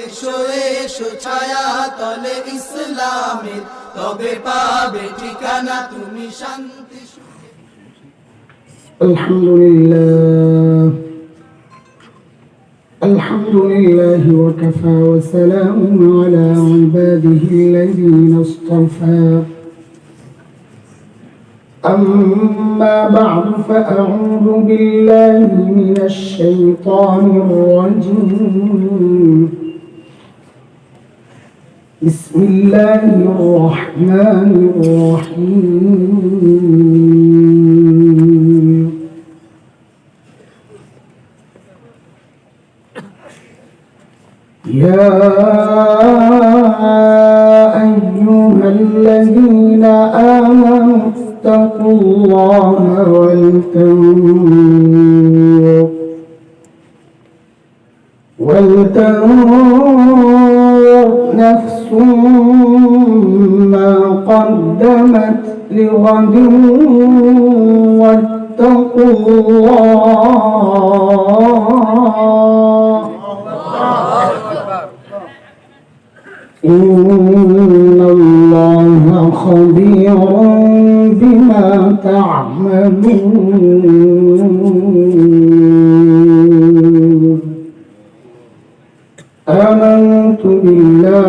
এসো এসো ছায়া তলে ইসলামের, তবে পাবে ঠিকানা তুমি শান্তি সুখে। আলহামদুলিল্লাহ আলহামদুলিল্লাহি ওয়া কাফা ওয়া সালামুন আলা ইবাদিহিল্লাযীনা ইসতাফা। أما بعد فأعوذ بالله من الشيطان الرجيم. بسم الله الرحمن الرحيم. يا أيها الذين آمنوا اتقوا الله ولتنظر نفس ما قدمت لغد واتقوا الله إن الله خبير بما تعملون. آمنت بالله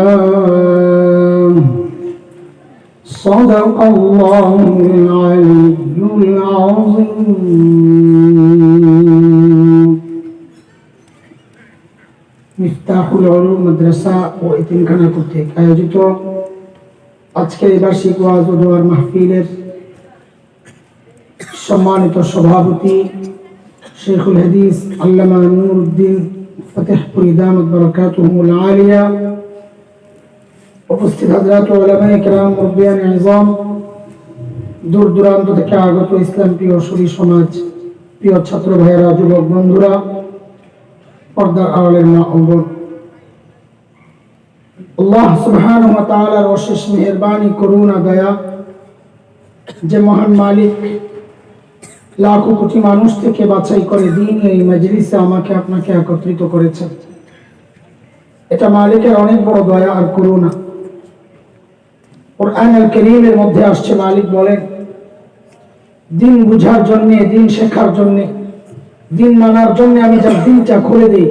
صدق الله العلي العظيم. মিফতাহুল উলুম মাদ্রাসা ও এতিমখানা কর্তৃক আয়োজিত আজকের এই বার্ষিক ওয়াজ ও দোয়ার মাহফিলের সম্মানিত সভাপতি শেখুল হাদিস আল্লামা নুরউদ্দিন ফতেহপুরী দামাত বারাকাতুহুল আলিয়া, উপস্থিত হযরত উলামায়ে কেরাম, মুরব্বিয়ানে ইযাম, দূর দূরান্ত থেকে আগত ইসলাম প্রিয় সুরী সমাজ, প্রিয় ছাত্র ভাইয়েরা, যুবক বন্ধুরা, পর্দার আড়ালের মা ও বোন, আল্লাহ সুবহানাহু ওয়া তাআলার অশেষ মেহেরবানি, করুণা, দয়া, যে মহান মালিক লাখো কোটি মানুষ থেকে বাছাই করে দিন এই মজলিসে আমাকে আপনাকে একত্রিত করেছেন, এটা মালিকের অনেক বড় দয়া আর করুণা। কুরআনুল কারীমের মধ্যে আসছে, মালিক বলেন, দিন বুঝার জন্য, দিন শেখার জন্য, দিন মানার জন্য আমি যার দিনটা খুলে দিই,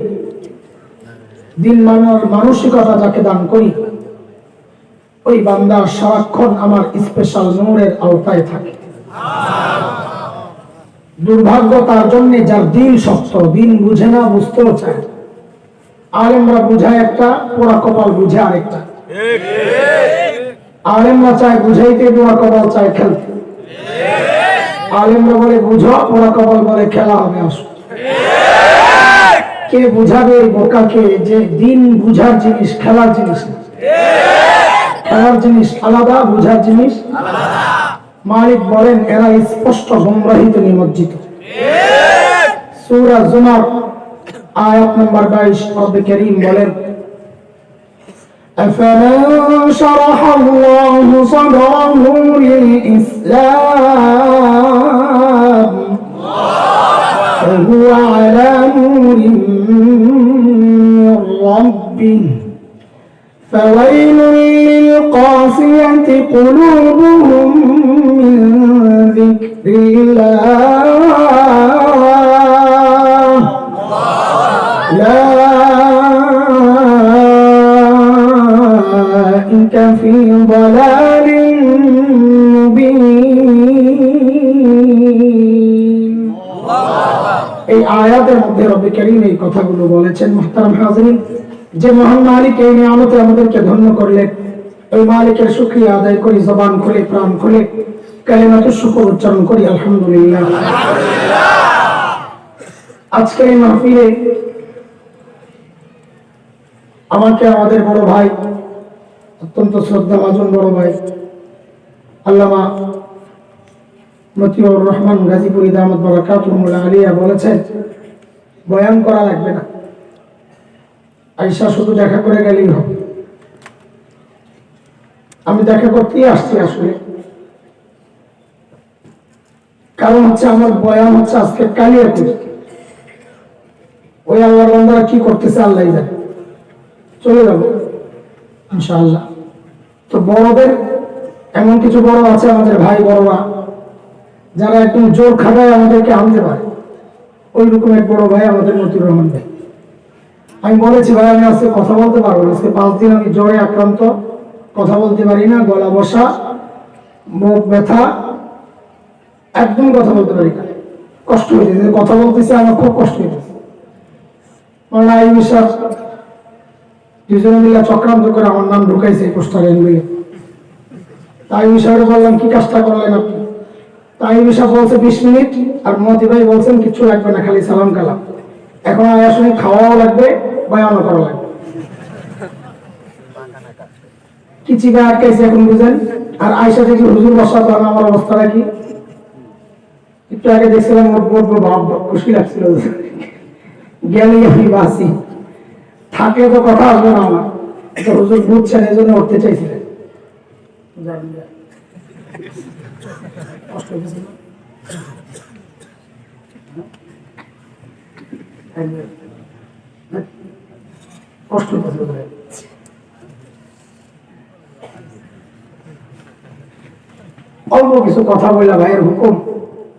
দিন মানার মানসিকতা যাকে দান করি, ওই বান্দা সারাক্ষণ আমার স্পেশাল নূরের আওতায় থাকে। দুর্ভাগ্য তার জন্য যার দিন শক্ত, দিন বুঝে না, বুঝতেও চায়। আলেমরা বুঝায় একটা, পোড়া কপাল বুঝে আরেকটা। আলেমরা চায় বুঝাইতে, পোড়া কপাল চায় খেলতে। আলেমরা বলে বুঝো, পোড়া কপাল বলে খেলা হবে, আসো। কে বুঝাবে এই বোকাকে যে দিন বুঝার জিনিস খেলার জিনিস না, খেলার জিনিস আলাদা, বুঝার জিনিস আলাদা। মালিক বলেন এরা স্পষ্ট গুমরাহিতে নিমজ্জিত। সূরা জুমার আয়াত নম্বর 22 রব্বুল কারীম বলেন, أفمن شرح الله صدره للإسلام فهو على نور من ربه فويل للقاسية قلوبهم من ذكر الله أولئك في ضلال مبين. এই আয়াতের মধ্যে রব্বুল কারীম এই কথাগুলো বলেছেন। মুহতারাম হাজিরিন, যে মহান মালিক এই নিয়ামতে আমাদেরকে ধন্য করলেন, ওই মালিকের শুকরিয়া আদায় করি, জবান খুলে, প্রাণ খুলে কালিমাতুশ শুকর উচ্চারণ করি, আলহামদুলিল্লাহ। আজকে এই মাহফিলে আমাকে আমাদের বড় ভাই, অত্যন্ত শ্রদ্ধাভাজন বড় ভাই আল্লামা মতিউর রহমান গাজীপুরী দামাত বারাকাতুহুল আলিয়া বলেছেন, বয়ান করা লাগবে না, আয়েশা শুধু দেখা করে গেলেই হবে। আমি দেখা করতেই আসছি আসলে, কারণ হচ্ছে আমার বয়ান হচ্ছে আজকে কালিয়াকুর। ওই আল্লাহর বান্দারা কি করতেছে আল্লাহই জানে। চলে যাব ইনশাআল্লাহ। তো বড়দের এমন কিছু বড় আছে আমাদের ভাই বড়রা, যারা একদম জোর খাটায় আমাদেরকে আনতে পারে, ওই রকম এক বড় ভাই আমাদের মতিউর রহমান ভাই। আমি বলেছি ভাই আমি আজকে কথা বলতে পারবো না, আজকে 5 দিন আমি জ্বরে আক্রান্ত, কথা বলতে পারি না, গলা বসা, মুখ ব্যথা, একদম কথা বলতে পারি না, কষ্ট হয়েছে, কথা বলতেছি আমার খুব কষ্ট হয়েছে। মানে এই বিষয় দুজনে মিলে চক্রান্ত করে আমার নাম ঢুকাইছে পোস্টারে মিলে। তাই বিষয়টা বললাম কি কাজটা করলেন আপনি? তাই বিষয় বলছে 20 মিনিট, আর মতি ভাই বলছেন কিছু লাগবে না, খালি সালাম কালাম। এখন আয়া শুনে খাওয়াও লাগবে, বয়ানও করা লাগবে। কি চিবা আটকাইছে এখন বুঝেন। আর আয়সা থেকে হুজুর বসা, তো আমার অবস্থাটা কি? একটু আগে দেখছিলাম ভাব খুশি লাগছিল, গেলেই আমি বাসি, থাকলে তো কথা আসবে না আমার। হুজুর বুঝছেন, এই জন্য উঠতে চাইছিলেন। কষ্ট হয়েছে কষ্ট হয়েছে। অল্প কিছু কথা বললা ভাইয়ের হুকুম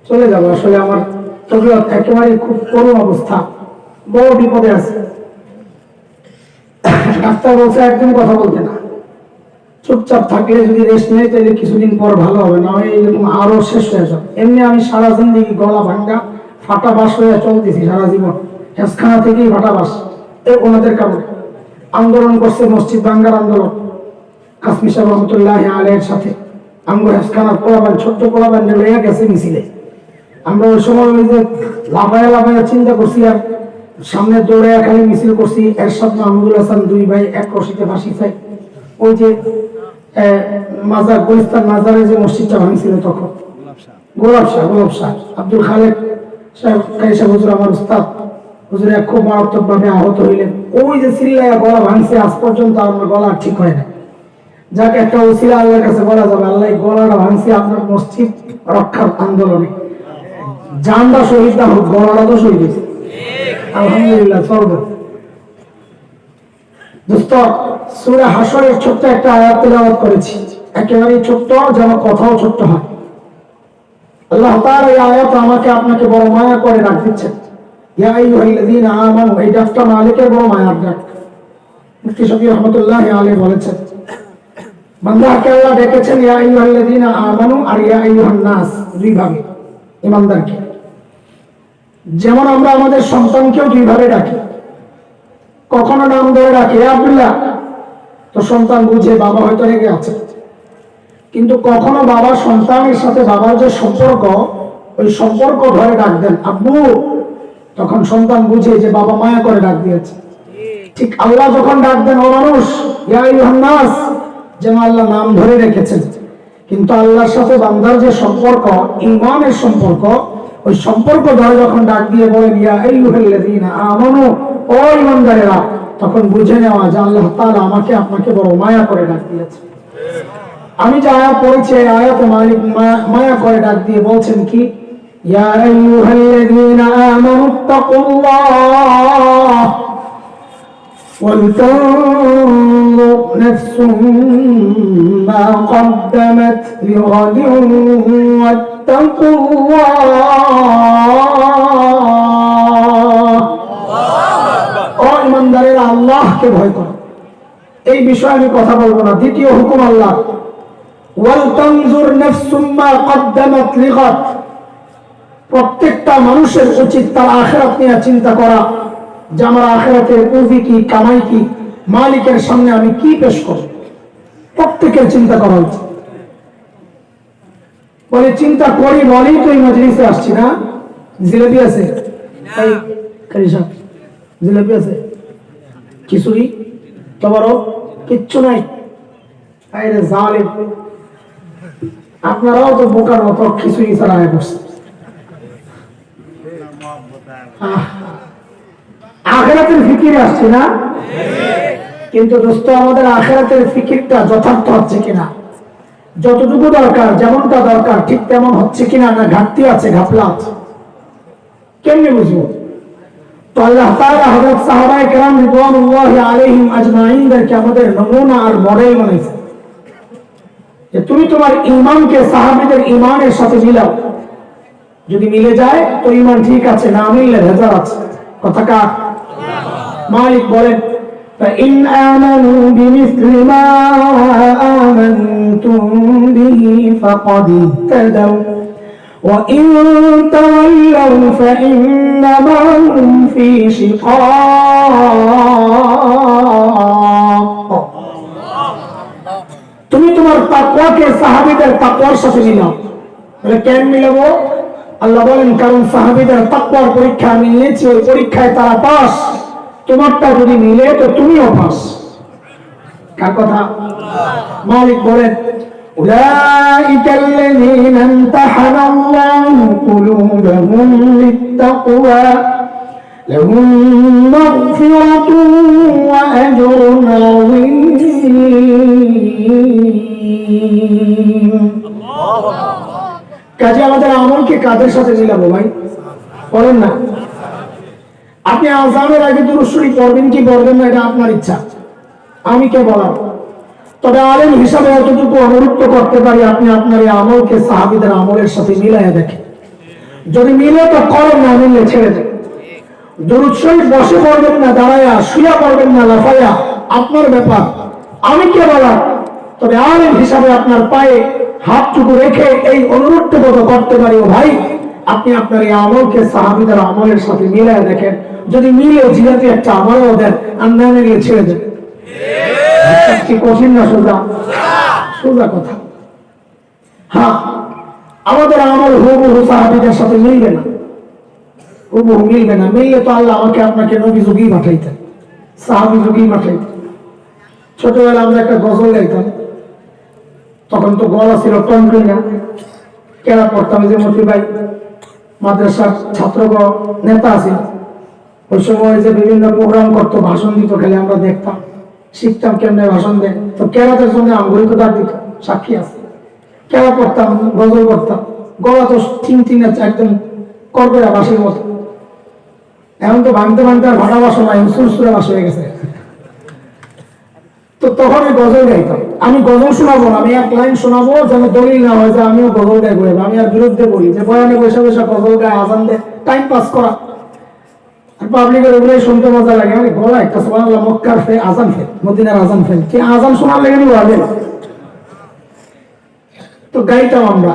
চলে যাবো। আসলে আমার তবিয়ত একেবারে খুব করুণ অবস্থা, বড় বিপদে আছে। ডাক্তার বলছে একদম কথা বলতে না, চুপচাপ থাকলে যদি রেস্ট নেই তাহলে কিছুদিন পর ভালো হবে, না হয় এরকম আরো শেষ হয়ে যাবে। এমনি আমি সারা জিন্দেগি গলা ভাঙ্গা ফাটা বাস হয়ে চলতেছি সারা জীবন, হেসখানা থেকেই ফাটা বাস। ওনাদের কারণে আন্দোলন করছে, মসজিদ ভাঙ্গার আন্দোলন, কাশ্মীর সাহেব রহমতুল্লাহ আলের সাথে। আমরা হেসখানার পোলাবান, ছোট্ট পোলাবান লইয়া গেছে মিছিলে। আমরা ওই সময় ওই যে লাফায়া চিন্তা করছি, আর সামনে দৌড়ে খালি মিছিল করছি। এরশাদ মাহমুদুল হাসান 2 ভাই এক রশিতে ফাঁসি চাই। ওই যে মাজার গুলিস্তান মাজারে যে মসজিদটা ভাঙছিল তখন, গোলাপ শাহ আব্দুল খালেক সাহেব হুজুর, আমার উস্তাদ হুজুর খুব মারাত্মক ভাবে আহত হইলেন। ওই যে চিল্লাইয়া গলা ভাঙছে, আজ পর্যন্ত আমার গলা ঠিক হয় না। যাকে একটা ওসিলা আল্লাহর কাছে বলা যাবে, আল্লাহ গলাটা ভাঙছে আপনার মসজিদ রক্ষার আন্দোলনে, জানটা শহীদ না হোক, গলাটা তো শহীদ হয়েছে, আলহামদুলিল্লাহ। চলবে দোস্ত, সূরা হাশরের ছোট্ট একটা আয়াত তেলাওয়াত করেছি, একেবারে ছোট্ট, যেন কথাও ছোট্ট হয়। আল্লাহ তাআলা এই আয়াত আমাকে আপনাকে বড় মায়া করে ডাক দিচ্ছেন, ইয়া আইয়ুহাল্লাযীনা আমানু। এই ডাকটা মালিকের বড় মায়ার ডাক। মুফতি শফি রহমাতুল্লাহ আলাইহি বলেছেন, বান্দাকে আল্লাহ ডেকেছেন ইয়া আইয়ুহাল্লাযীনা আমানু আর ইয়া আইয়ুহান নাস, দুই ভাবে ঈমানদারকে। যেমন আমরা আমাদের সন্তানকেও দুই ভাবে ডাকি, কখনো নাম ধরে ডাকি আব্দুল্লাহ, তো সন্তান বুঝে বাবা হয়তো রেগে আছে। কিন্তু কখনো বাবা সন্তানের সাথে বাবার যে সম্পর্ক, ওই সম্পর্ক ধরে ডাক দেন আব্বু, তখন সন্তান বুঝে যে বাবা মায়া করে ডাক দিয়েছে। ঠিক আল্লাহ যখন ডাক দেন ও মানুষ, ইয়া আইয়ুহান নাস, যেন আল্লাহ নাম ধরে রেখেছেন। কিন্তু আল্লাহর সাথে বান্দার যে সম্পর্ক, ঈমানের সম্পর্ক, ওই সম্পর্ক ধরে যখন ডাক দিয়ে বলেন ইয়া আইয়ুহাল্লাযীনা আমানু, ও ঈমানদারেরা, তখন বুঝে নেওয়া যে আল্লাহ তাআলা আমাকে আপনাকে বড় মায়া করে ডাক দিয়েছে। আমি যে আয়াত পড়েছি, এই আয়াতে মালিক মায়া করে ডাক দিয়ে বলছেন কি, ইয়া আইয়ুহাল্লাযীনা আমানু তাকুল্লাহ ولتنظر نفس ما قدمت لغد واتقوا الله। ও ঈমানদারেরা, আল্লাহকে ভয় করো। এই বিষয়ে আমি কথা বলবো না। দ্বিতীয় হুকুম আল্লাহ, ওয়ালতানজুর নাফসুম মা কদ্দামাত লিগাদ। প্রত্যেকটা মানুষের উচিত তার আখিরাত নিয়ে চিন্তা করা, যে আমার আখিরাতের পুঁজি কি, কামাই কি, মালিকের সামনে আমি কি পেশ করব। প্রত্যেকের চিন্তা করা উচিত। বলে চিন্তা করি বলেই তো এই মজলিসে আসছি না। জিলাপি আছে? এই কারিশা জিলাপি আছে? খিচুড়ি তোমারও কিচ্ছু নাই? আরে জালেম, আপনারাও তো বোকার মতো খিচুড়ি ছাড়া আয় করছে। আখিরাতের ফিকিরে আসছে না? কিন্তু দোস্ত, আমাদের আখিরাতের ফিকিরটা যথার্থ হচ্ছে কিনা, যতটুকু দরকার, যেমনটা দরকার ঠিক তেমন হচ্ছে কিনা, না ঘাটতি আছে, ঘাপলা আছে, কেমনে বুঝবো? তো আল্লাহ তাআলা হযরত সাহাবায়ে কেরাম রিদওয়ানুল্লাহি আলাইহিম আজমাইনদেরকে আমাদের নমুনা আর মডেল বানাইছে যে তুমি তোমার ঈমানকে সাহাবীদের ঈমানের সাথে মিলাও, যদি মিলে যায় তো ঈমান ঠিক আছে, না মিললে ভেজাল আছে। কথা কার? মালিক বলেন فإن آمنوا بمثل ما آمنتم به فقد اهتدوا وإن تولوا فإنما هم في شقاق তুমি তোমার তাকওয়াকে সাহাবীদের তাকওয়ার সাথে মিলাও। বলে কেন মিলাবো? আল্লাহ বলেন কারণ সাহাবীদের তাকওয়ার পরীক্ষা আমি নিয়েছি, ওই পরীক্ষায় তারা পাস, তোমারটা যদি মিলে তো তুমিও পাস। কার কথা? মালিক বলেন উলাইকা আল্লাযীনা ইমতাহানা আল্লাহু কুলুবাহুম লিত্তাকওয়া লাহুম মাগফিরাতুন ওয়া আজরুন আযীম। কাজে আমাদের আমলকে কাদের সাথে মিলাবো ভাই? বলেন না। আপনি আযানের আগে দুরূদ শরীফ পড়বেন কি পড়বেন না এটা আপনার ইচ্ছা, আমি কে বলার। তবে আলেম হিসাবে এতটুকু অনুরোধ করতে পারি, আপনি আপনার এই আমলকে সাহাবীদের আমলের সাথে মিলাইয়া দেখেন। যদি মিলে তো করেন, না মিললে ছেড়ে দেন। দুরূদ শরীফ বসে পড়বেন না, দাঁড়ায়া, শুয়া পড়বেন না, লাফায়া, আপনার ব্যাপার, আমি কে বলার। তবে আলেম হিসাবে আপনার পায়ে হাতটুকু রেখে এই অনুরোধটুকু করতে পারি, ও ভাই আপনি আপনার এই আমলকে সাহাবীদের আমলের সাথে মিলাইয়া দেখেন। যদি মিলে জিহাতে একটা আমলও দেন, আর না মিলিয়ে ছেড়ে দেন। কি কঠিন না সোজা? সোজা কথা। হ্যাঁ, আমাদের আমল হুবহু সাহাবীদের সাথে মিলবে না, হুবহু মিলবে না। মিললে তো আল্লাহ আমাকে আপনাকে নবী যুগেই পাঠাইতেন, সাহাবী যুগেই পাঠাইতেন। ছোটবেলা আমরা একটা গজল গাইতাম, তখন তো গলা ছিল টনটন না, কেরা পড়তাম যে মতি ভাই মাদ্রাসার ছাত্রগণ নেতা আছে, ওই সময় যে বিভিন্ন প্রোগ্রাম করতো, ভাষণ দিত, খেলে আমরা দেখতাম, শিখতাম কেমনে ভাষণ দেয়। তো কেরাতের সঙ্গে আঙ্গুলিকে ডাক দিত, সাক্ষী আছে। কেরা পড়তাম, গজল করতাম, গলা তো তিন একদম করবেরা বাঁশির মতো। এখন তো ভাঙতে ভাঙতে আর ভাড়া বাসো নাই, সুরসুরে বাস হয়ে গেছে। তো তখন আমি গজল গাইতাম। আমি গজল শোনাবো না, আমি এক লাইন শোনাবো, যেন দলিল না হয় যে আমিও গজল গাই বলে। আমি আর বিরুদ্ধে বলি যে বয়ানে বসে বসে গজল গায়ে আজান দেয়, টাইম পাস করা। আর পাবলিকের ওগুলোই শুনতে মজা লাগে। আমি গলা একটা সুবহানাল্লাহ, মক্কার আজান ফেল, মদিনার আজান ফেল, কি আজান শোনার লেগে ভাবে। তো গাইতাম আমরা,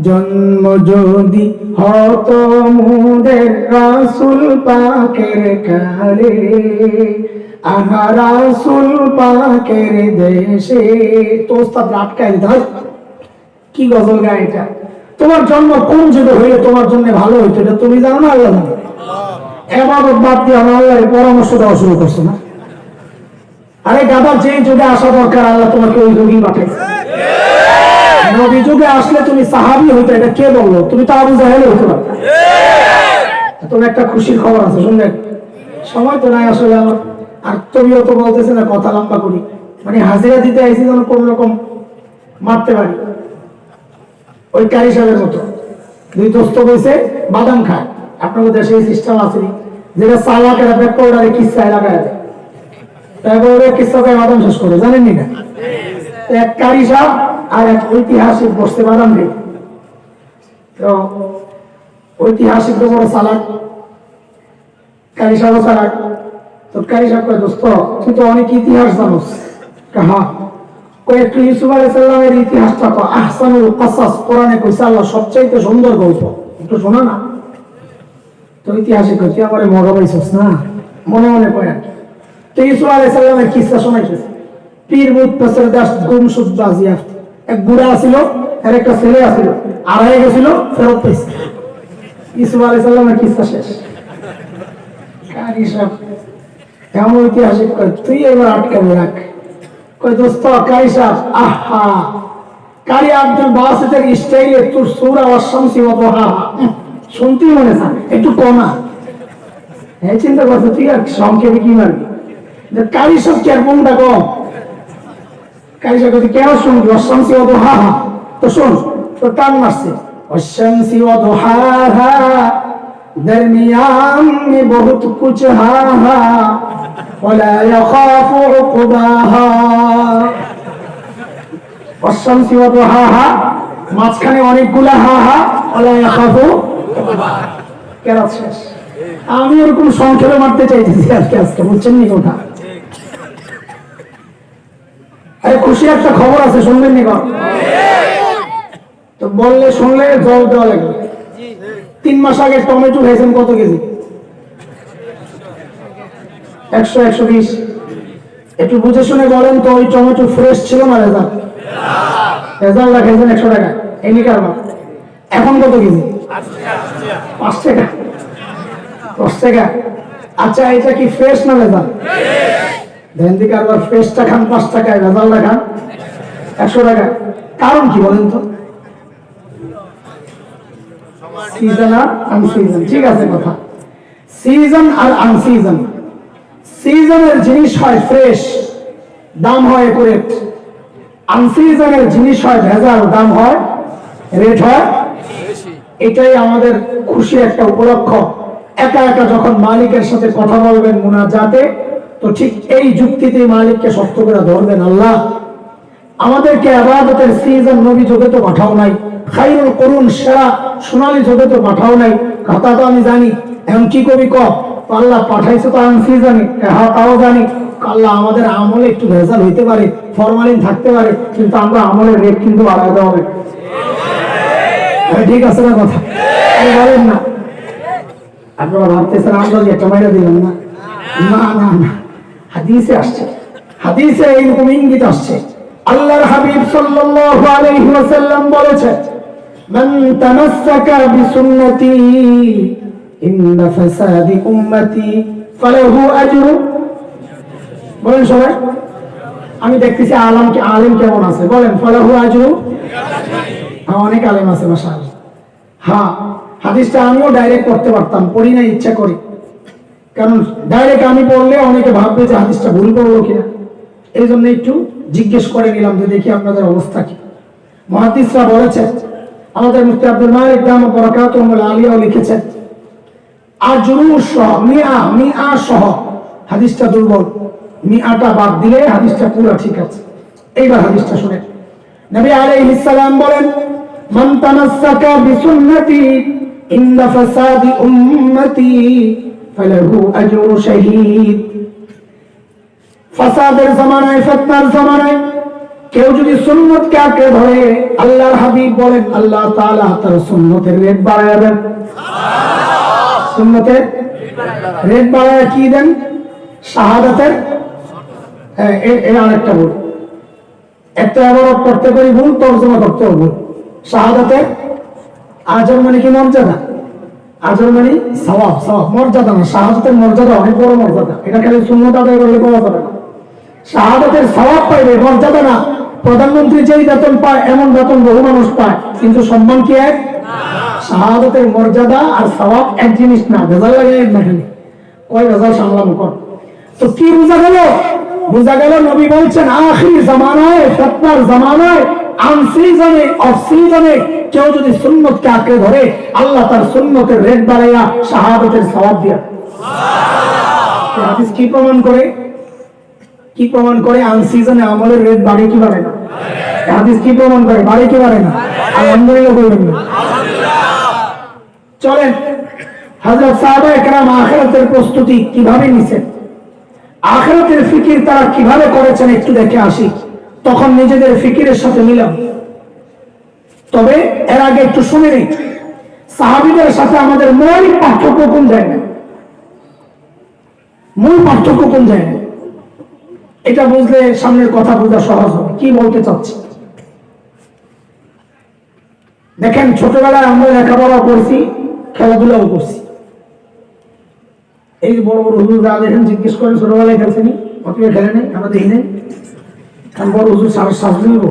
জন্ম যদি হতো মুদের রাসূল পাকের কালে, আহা রাসূল পাকের দেশে। তো ওস্তাদ আটকায় দিত, কি গজল গায় এটা? তোমার জন্ম কোন যুগে হইলে তোমার জন্য ভালো হইতো এটা তুমি জানো না, আল্লাহ জানে। এবাদত বাদ দিয়ে আমার আল্লাহর পরামর্শ দেওয়া শুরু করছো না? আরে গাদা, যে যুগে আসা দরকার আল্লাহ তোমাকে ওই যুগেই পাঠাইছে। নবী যুগে আসলে তুমি সাহাবী হইতো, এটা কে বললো? তুমি তো আবু জাহেল হইতে পারো। তোমার একটা খুশির খবর আছে, শুনলেন? সময় তো নাই আসলে আমার, আর তুমিও তো বলতেছে না কথা লম্বা করি, মানে হাজিরা দিতে আইসি যেন কোন রকম মারতে পারি। ওই কারি সাহেবের মতো দুই দোস্ত বসে বাদাম খায়। আপনাদের দেশে এই সিস্টেম আছে, যেটা সালাকেরা ব্যাক করে কিস্সা লাগায় দেয়, তারপরে কিস্সা করে বাদাম শেষ করে, জানেন না? এক কারি সাহেব আর এক ঐতিহাসিক বসতে বাদাম দেয়। তো ঐতিহাসিক তো বড় সালাক, কারি সাহেব সালাক। তো কারি সাহেব কয়, দোস্ত তুই তো অনেক ইতিহাস জানোস। হ্যাঁ, কয়েকটু ইউসুফ আলাইহিস সালামের ইতিহাসটা তো আহসানুল কাসাস কোরআনে কইছে আল্লাহ সবচাইতে সুন্দর গল্প, একটু শোনা না। তো ইতিহাসে কই, তুই আমারে মজা পাইছস না? মনে মনে কয়। তো ইউসুফ আলাইহিস সালামের কিসসা শোনাইতেছে। পীর মুত্তাসির দাস গুমসুদ বাজিয়া, এক বুড়া ছিল, আর একটা ছেলে আছিল, আড়াই গেছিল, ফেরত পাইছে। ইউসুফ আলাইহিস সালামের কিসসা শেষ। কারি সাহেব এমন ঐতিহাসিক কয়, তুই এবার আটকাবে রাখ। কয়, দোস্ত কারি সাহেব, আহা কারি আব্দুল বাসিতের স্টাইলে তোর সূরা ওয়াশ-শামসি ওয়া দুহাহা শুনতেই মনে চায়, একটু কমা। হ্যাঁ, চিন্তা করছো তুই আর সংক্ষেপে কি মারবি? কারি সাহেব কি আর মনটা কম? কারি সাহেব কেন শুনবি? ওয়াশ-শামসি ওয়া দুহাহা তো শোন, তো টান মারছে। ওয়াশ-শামসি ওয়া দুহাহা दरमियान में बहुत कुछ हा हा वला यखाफु उक़बाहा वश्शम्सि वदुहाहा মাঝখানে অনেকগুলা হা হা ওয়ালা ইয়াখাফু কেরাত শেষ। আমি এরকম সংক্ষেপে মারতে চাইতেছি আজকে বুঝছেন নি কথা। আরে খুশি একটা খবর আছে, শুনবেন নি? তো বললে শুনলে জল দেওয়া লাগবে। 3 মাস আগে টমেটো খাইছেন কত কেজি? 100 120। একটু বুঝে শুনে বলেন তো, ওই টমেটো ফ্রেশ ছিল না রেজাল্ট রাখাইছেন 100 টাকা এমনি কারবার। এখন কত কেজি? 5 টাকা 10 টাকা। আচ্ছা এটা কি ফ্রেশ না রেজাল্ট? ভেন্দি কারবার ফ্রেশটা খান 5 টাকায়, রেজাল্ট খান 100 টাকা। কারণ কি বলেন তো? সিজন আর আনসিজন। ঠিক আছে কথা, সিজন আর আনসিজন। সিজনের জিনিস হয় ফ্রেশ, দাম হয় একুরেট। আনসিজনের জিনিস হয় ভেজাল, দাম হয় রেট হয়। এটাই আমাদের খুশি একটা উপলক্ষ। একা একা যখন মালিকের সাথে কথা বলবেন মুনাজাতে, তো ঠিক এই যুক্তিতে মালিককে শক্ত করে ধরবেন, আল্লাহ আমাদেরকে ইবাদতের সিজন নবী যুগে তো পাঠাও নাই, খায়রুল কুরুন সেরা সোনালী যুগে তো পাঠাও নাই। কথা তো আমি জানি, এখন কি কবি ক আল্লাহ পাঠাইছে তো আনসিজনে, হ্যাঁ তাও জানি। আল্লাহ আমাদের আমলে একটু ভেজাল হইতে পারে, ফরমালিন থাকতে পারে, কিন্তু আমরা আমলের রেট কিন্তু বাড়াইতে হবে। ঠিক আছে না কথা? বলেন না আপনারা ভাবতেছেন আমরা যে একটা মাইরা দিলাম না। না না না, হাদিসে আসছে, হাদিসে এইরকম ইঙ্গিত আসছে। আল্লাহর হাবিব সাল্লাল্লাহু আলাইহি ওয়াসাল্লাম বলেছেন, মান তামাসসাকা বিসুন্নতি ইন্না ফাসাদি উম্মতি ফালাহু আজরু। বলেন সবাই, আমি দেখতেছি আলেম কেমন আছে, বলেন ফালাহু আজরু। অনেক আলেম আছে মাশাআল্লাহ। হ্যাঁ, হাদিসটা আমিও ডাইরেক্ট পড়তে পারতাম, পড়ি না ইচ্ছা করি, কারণ ডাইরেক্ট আমি পড়লে অনেকে ভাববে যে হাদিসটা ভুল পড়লো কিনা। এই জন্য একটু জিজ্ঞেস করে নিলাম যে দেখি আপনাদের অবস্থা কি। মুহাদ্দিসরা বলেছেন, আমাদের মুফতি আব্দুল মালিক দাম বরাকাতুহুল আলিয়া লিখেছেন, আজরু সহ মিআ সহ হাদিসটা দুর্বল, মিআটা বাদ দিলে হাদিসটা পুরো ঠিক আছে। এইবার হাদিসটা শুনেন। নবী আলাইহিস সালাম বলেন, মান তামাসসাকা বিসুন্নতি ইন্না ফাসাদি উম্মতি ফালাহু আজরু শাহীদ। ফাসাদের জামানায়, ফিতনার জামানায় কেউ যদি সুন্নতকে আঁকড়ে ধরে, আল্লাহর হাবিব বলেন আল্লাহ তাআলা তার সুন্নতের রেট বাড়ায় দেন। সুন্নতের রেট বাড়ায় কি দেন? শাহাদাতের এই আরেকটা ভুল, একটা আবার পড়তে করি ভুল, তর্জমা করতে ভুল। শাহাদাতের আজর মানে কি? মর্যাদা। আজর মানে সওয়াব, সওয়াব মর্যাদা না। শাহাদাতের মর্যাদা অনেক বড় মর্যাদা, এটা খালি সুন্নত আদায় করলে পাওয়া যাবে না। শাহাদাতের সওয়াব পাইবে, মর্যাদা না। প্রধানমন্ত্রী যেই বেতন পায় এমন বেতন বহু মানুষ পায়, কিন্তু সম্মান কি এক? শাহাদাতের মর্যাদা আর সওয়াব এক জিনিস না। ভেজাল লাগে না খালি, কয় ভেজাল সামলাম কর। তো কি বোঝা গেল? বোঝা গেল নবী বলছেন আখির জামানায়, ফিতনার জামানায়, আনসিজনে অফ সিজনে কেউ যদি সুন্নতকে আঁকড়ে ধরে, আল্লাহ তার সুন্নতের রেট বাড়াইয়া শাহাদাতের সওয়াব দিয়া। সুবহানাল্লাহ। হাদিস কি প্রমাণ করে? কি প্রমাণ করে? আনসিজনে আমলের রেট বাড়ে কি বাড়ে না? হাদিস কি প্রমাণ করে? বাড়ে কি বাড়ে না? আলহামদুলিল্লাহ বলবেন না। চলেন, হযরত সাহাবায়ে কেরাম আখিরাতের প্রস্তুতি কিভাবে নিছেন, আখিরাতের ফিকির তারা কিভাবে করেছেন একটু দেখে আসি, তখন নিজেদের ফিকিরের সাথে মিলাম। তবে এর আগে একটু শুনে নিই, সাহাবীদের সাথে আমাদের মৌলিক পার্থক্য কোন জায়গায়? মূল পার্থক্য কোন জায়গায়? এটা বুঝলে সামনের কথা বোঝা সহজ হবে। কি বলতে চাচ্ছি দেখেন, ছোটবেলায় আমরা লেখাপড়া করছি, খেলাধুলাও করছি। এই বড় বড় হুজুররা দেখেন, জিজ্ঞেস করেন ছোটবেলায় খেলছেনি? অতএব খেলে নেই, আমরা দেখি নাই। কারণ বড় হুজুর শ্বাস নিব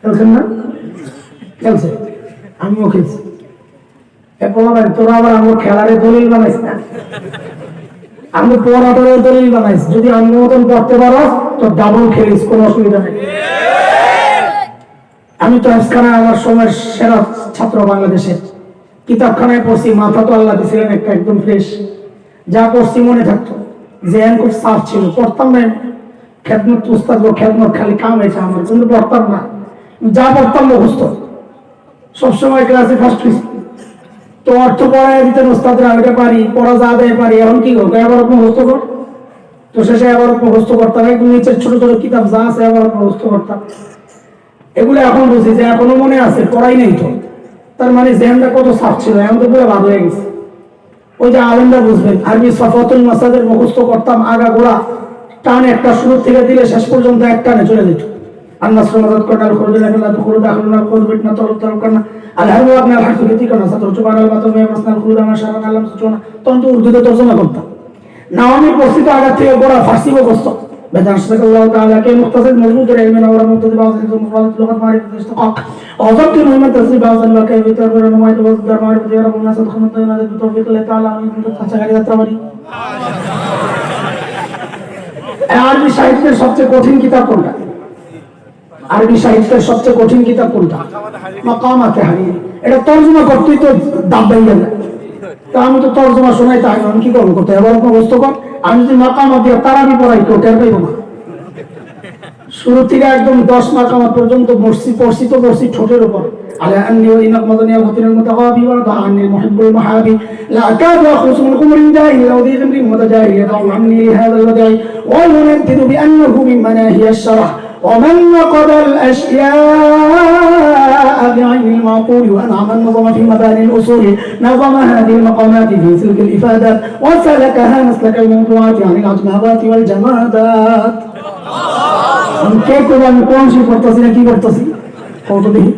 খেলছেন না? খেলছে, আমিও খেলছি। এরপর তোরা আবার আমার খেলারে দলিল বানাইস না, আমি পড়াটারে দলিল বানাইস। যদি আমি মতন পড়তে পারো তো ডাবল খেলিস, কোনো অসুবিধা নেই। আমি তো আজকাল আমার সময়ের সেরা ছাত্র বাংলাদেশের, কিতাবখানায় পড়ছি, মাথা তো আল্লাহ দিছিলেন একটা একদম ফ্রেশ, যা পড়ছি মনে থাকতো, জেহান খুব সাফ ছিল, পড়তাম না, খেদমত উস্তাদ খেদমত খালি কাম হয়েছে আমার, কিন্তু পড়তাম না, যা পড়তাম মুখস্থ, সবসময় ক্লাসে ফার্স্ট হয়েছি। তো অর্থ পড়ায় দিতেন উস্তাদরা, ওইটা পারি, পড়া যা দেয় পারি, এখন কি করবো, এবার মুখস্থ কর। তো শেষে আবার মুখস্থ করতাম, একদম নিচের ছোট ছোট কিতাব যা আছে আবার মুখস্থ করতাম। এগুলো এখন বুঝি যে এখনো মনে আছে, পড়াই নেই তো, তার মানে জেহানটা কত সাফ ছিল, এখন তো পুরো বাদ হয়ে গেছে। ওই যে আলেমরা বুঝবেন, আরবি সফাতুল মাসাদের মুখস্থ করতাম আগা গোড়া, টান একটা শুরু থেকে দিলে শেষ পর্যন্ত এক টানে চলে যেত। আন্নাস রমাদাত করনাল খুরুজুল আল্লাহ তুখুরু দাখলুনা কুরবিতনা তরুতর করনা আলহামদু আপনার হাসু গতি করনা সাতর চুবানাল মাতমে মাসনাল খুরুদা মাশাআল্লাহ আল্লাহ সুবহান তখন তো উর্দুতে তরজমা করতাম না, আমি পরিচিত আগা থেকে গোড়া ফার্সি মুখস্থ। বেদান সাল্লাল্লাহু তাআলা কে মুখতাসির মজবুত ইলমিন ওয়া মুক্তাদি বাযিল মুফাদ লুগাত মারিফাত ইস্তিকাক আযমত মুহাম্মদ তাসরি বাযিল ওয়া কাইফ তারবির নমাইত ওয়া দার মারিফাত ইয়া রাব্বুনা সাদখানা তাইনা বিতৌফিক আল্লাহ তাআলা আমি কাছে গাড়ি যাত্রা করি। আরবি সাহিত্যের সবচেয়ে কঠিন কিতাব কোনটা? আরবি সাহিত্যের সবচেয়ে কঠিন কিতাব কোনটা? মাকামাতে হারিরি। এটা তরজমা করতেই তো দাম বাইরে না, তা আমি তো তরজমা শোনাই, তাই আমি কি করবো, করতে এবার মুখস্থ কর। আমি যদি মাকামা দিয়ে তারাবি পড়াই কেউ টের পাইব না। শুরু থেকে একদম 10 মাকামা পর্যন্ত পড়ছি তো পড়ছি ঠোঁটের উপর। على أني وإن أقمضني الخطر المتغابي ورضى عني المحب المحابي لا أكاد أخلص من قمر داء لو ذي غمر متجاري يدعو عني لهذا الوداع ويندد بأنه من مناهي الشرع ومن نقض الأشياء بعين المعقول وأنعم النظم في مباني الأصول نظم هذه المقامات في سلك الإفادات وسلكها مسلك الموضوعات عن العجمادات والجمادات. كيف আমি কোন শি পড়তাছি না কি করতেছি কত দেখি।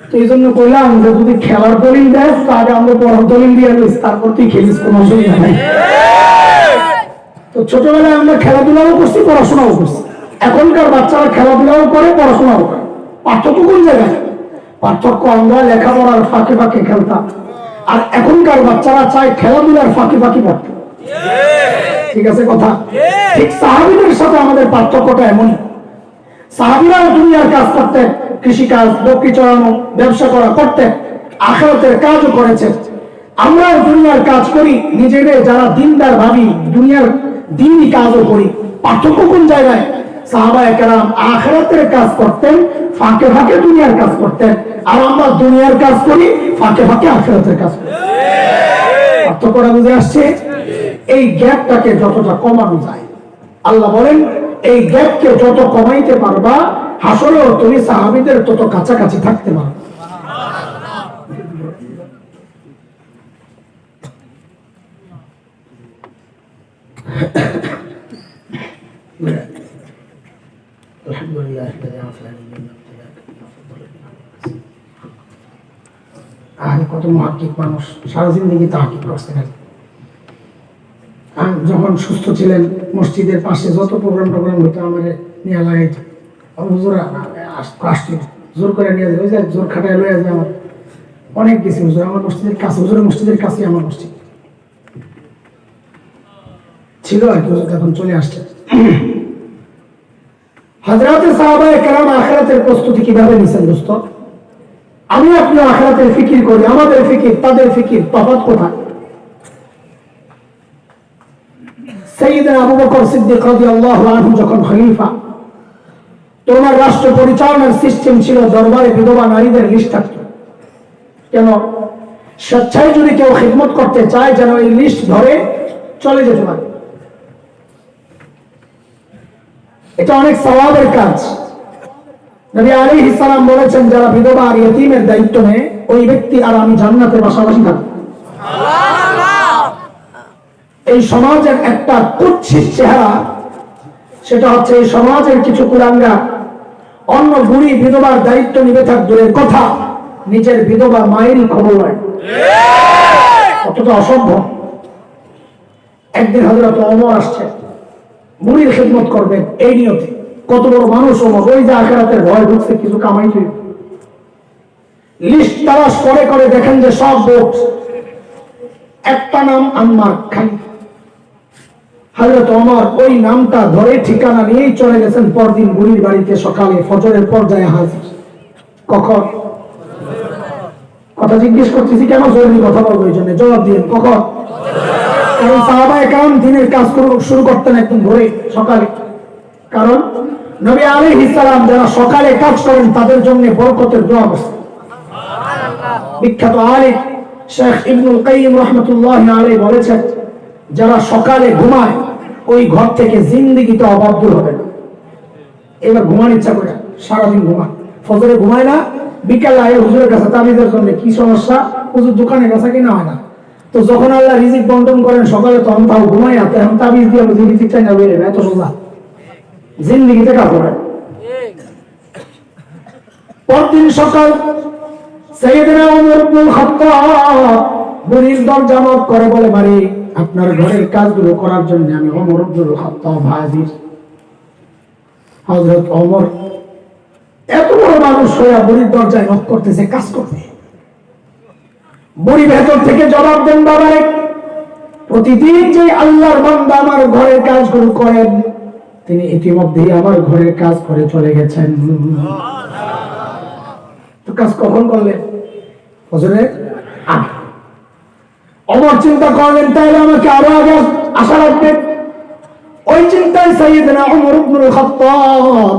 তো এই জন্য কইলাম যে যদি খেলার দলিল দেয় তাহলে আমরা পড়ার দলিল দিয়ে দিই, তারপর তুই খেলিস, কোনো অসুবিধা নাই। তো ছোটবেলায় আমরা খেলাধুলাও করছি, পড়াশোনাও করছি। এখনকার বাচ্চারা খেলাধুলাও করে, পড়াশোনাও করে। পার্থক্য কোন জায়গায়? পার্থক্য আমরা লেখাপড়ার ফাঁকে ফাঁকে খেলতাম, আর এখনকার বাচ্চারা চায় খেলাধুলার ফাঁকে ফাঁকে পড়তে। ঠিক আছে কথা? ঠিক সাহাবীদের সাথে আমাদের পার্থক্যটা এমনই। সাহাবীরাও দুনিয়ার কাজ করতেন, কৃষিকাজ, বকরি চড়ানো, ব্যবসা করা করতেন, আখিরাতের কাজও করেছেন। আমরাও দুনিয়ার কাজ করি, নিজেদের যারা দিনদার ভাবি দুনিয়ার দিনই কাজও করি। পার্থক্য কোন জায়গায়? সাহাবায়ে কেরাম আখিরাতের কাজ করতেন, ফাঁকে ফাঁকে দুনিয়ার কাজ করতেন, আর আমরা দুনিয়ার কাজ করি, ফাঁকে ফাঁকে আখিরাতের কাজ করি। পার্থক্যটা বুঝে আসছে? এই গ্যাপটাকে যতটা কমানো যায়, আল্লাহ বলেন এই গ্যাপকে যত কমাইতে পারবা হাসরেও তুমি সাহাবীদের তত কাছাকাছি থাকতে পারবে। কত মুহাক্কিক মানুষ সারা জিন্দগি তাহকিক করতে গেল। যখন সুস্থ ছিলেন মসজিদের পাশে যত প্রোগ্রাম হতো আমার নিয়ে লাগাইতো, হুজুরা আসছে জোর করে নিয়ে যাবে, ওই যে জোর খাটায় লয়ে যায়। আমার অনেক কিছু হুজুর আমার মসজিদের কাছে, হুজুরের মসজিদের কাছে আমার মসজিদ ছিল আর কি, এখন চলে আসছে। হযরতে সাহাবায়ে কেরাম আখিরাতের প্রস্তুতি কিভাবে নিছেন দোস্ত? আমি আপনি আখিরাতের ফিকির করি, আমাদের ফিকির তাদের ফিকির তফাৎ কোথায়? সাইয়েদনা আবু বকর সিদ্দিক রাদিয়াল্লাহু আনহু যখন খলিফা, তোমার রাষ্ট্র পরিচালনার সিস্টেম ছিল দরবারে বিধবা নারীদের লিস্ট থাকতো। কেন? স্বেচ্ছায় যদি কেউ খিদমত করতে চায় যেন এই লিস্ট ধরে চলে যেতে পারে। এটা অনেক সওয়াবের কাজ। নবী আলাইহিস সালাম বলেছেন যারা বিধবা আর ইয়তীমের দায়িত্ব নেয় ওই ব্যক্তি আর আমি জান্নাতের পাশাপাশি থাকবো। এই সমাজের একটা কুৎসিত চেহারা, সেটা হচ্ছে এই সমাজের কিছু কুলাঙ্গা অন্য বুড়ি বিধবার দায়িত্ব নিবে থাক দূরের কথা, নিজের বিধবা মায়েরই খবর নয়। কতটা অসভ্য। একদিন হযরত ওমর আসছে, বুড়ির খিদমত করবেন এই নিয়তে। কত বড় মানুষ ওমর, ওই যে আখিরাতের ভয় ঢুকছে, কিছু কামাই তুই। লিস্ট তালাশ করে করে দেখেন যে সব ভোট একটা নাম আম্মার খালি। হযরত ওমর ওই নামটা ধরে ঠিকানা নিয়েই চলে গেছেন পরদিন বুড়ির বাড়িতে। সকালে ফজরের পর যায় হাজির। কখন? কথা জিজ্ঞেস করতেছি কেন? জরুরি কথা বলবো এই জন্য, জবাব দিন কখন? কারণ সাহাবায়ে কেরাম দিনের কাজ শুরু করতেন একদম ভোরে সকালে। কারণ নবী আলাইহিস সালাম যারা সকালে কাজ করেন তাদের জন্য বরকতের দোয়া করছেন। বিখ্যাত আলেম শেখ ইবনুল কাইয়িম রাহমাতুল্লাহি আলাইহি বলেছেন, যারা সকালে ঘুমায় ওই ঘর থেকে জিন্দেগিতে অভাব দূর হবে না। এবার ঘুমান ইচ্ছা করে সারাদিন ঘুমান, ফজরে ঘুমায় না, বিকালে আয় হুজুরের কাছে তাবিজের জন্য কি সমস্যা, হুজুর দোকানে বেচা কিনা হয় না। তো যখন আল্লাহ রিজিক বন্টন করেন সকালে, তখন তাও ঘুমায় না, এখন তাবিজ দিয়ে বুঝি রিজিক চাই না বেড়ে এত সোজা জিন্দেগিতে কাজ করে। পরদিন সকাল সাইয়েদনা ওমর ইবনুল খাত্তাব বুড়ির দরজা নক করে বলে, বাড়ি আপনার ঘরের কাজগুলো করার জন্য আমি ওমর ইবনুল খাত্তাব হাজির। হযরত ওমর এত বড় মানুষ হয়ে বুড়ির দরজায় নক করতেছে কাজ করতে। বুড়ি ভেতর থেকে জবাব দেন, বাবারে প্রতিদিন যে আল্লাহর বান্দা আমার ঘরের কাজগুলো করেন তিনি ইতিমধ্যেই আমার ঘরের কাজ করে চলে গেছেন। তো কাজ কখন করলেন? ফজরের আগে। ওমর চিন্তা করলেন তাহলে আমাকে আরো আগে আসা লাগবে। ওই চিন্তায় সাইয়েদনা ওমর ইবনুল খাত্তাব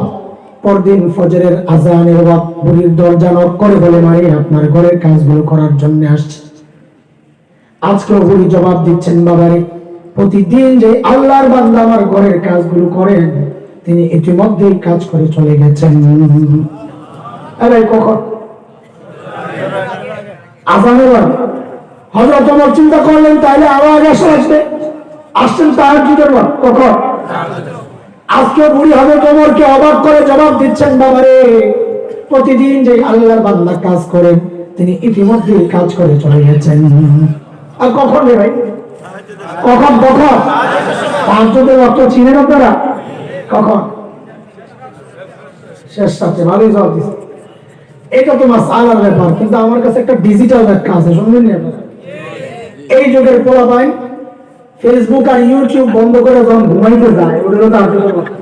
পরদিন ফজরের আযানের ওয়াক্ত বুড়ির দরজা নক করে বলে, মারি আপনার ঘরের কাজগুলো করার জন্য আসছে। আজকেও বুড়ি জবাব দিচ্ছেন, বাবারে প্রতিদিন যে আল্লাহর বান্দা আমার ঘরের কাজগুলো করেন তিনি ইতিমধ্যেই কাজ করে চলে গেছেন। আরে কখন? আযানের ওয়াক্ত। হযরত ওমর চিন্তা করলেন তাহলে আরো আগে আসবে। আসছেন তাহাজ্জুদের ওয়াক্ত। কখন? আজকে বুড়ি হযরত ওমরকে অবাক করে জবাব দিচ্ছেন, বাবারে প্রতিদিন যে আল্লাহর বান্দা কাজ করেন তিনি ইতিমধ্যেই কাজ করে চলে গেছেন। আর কখন রে ভাই? কখন? কখন? তাহাজ্জুদের ওয়াক্ত চিনেন আপনারা? কখন? শেষ রাতে। ভালোই জবাব দিচ্ছে। এটা তো মাসআলার ব্যাপার, কিন্তু আমার কাছে একটা ডিজিটাল ব্যাখ্যা আছে, শুনবেন না আপনারা? এই যুগের পোলাপাইন ফেসবুক আর ইউটিউব বন্ধ করে যখন ঘুমাইতে যায় ওগুলো তাহাজ্জুদের ওয়াক্ত।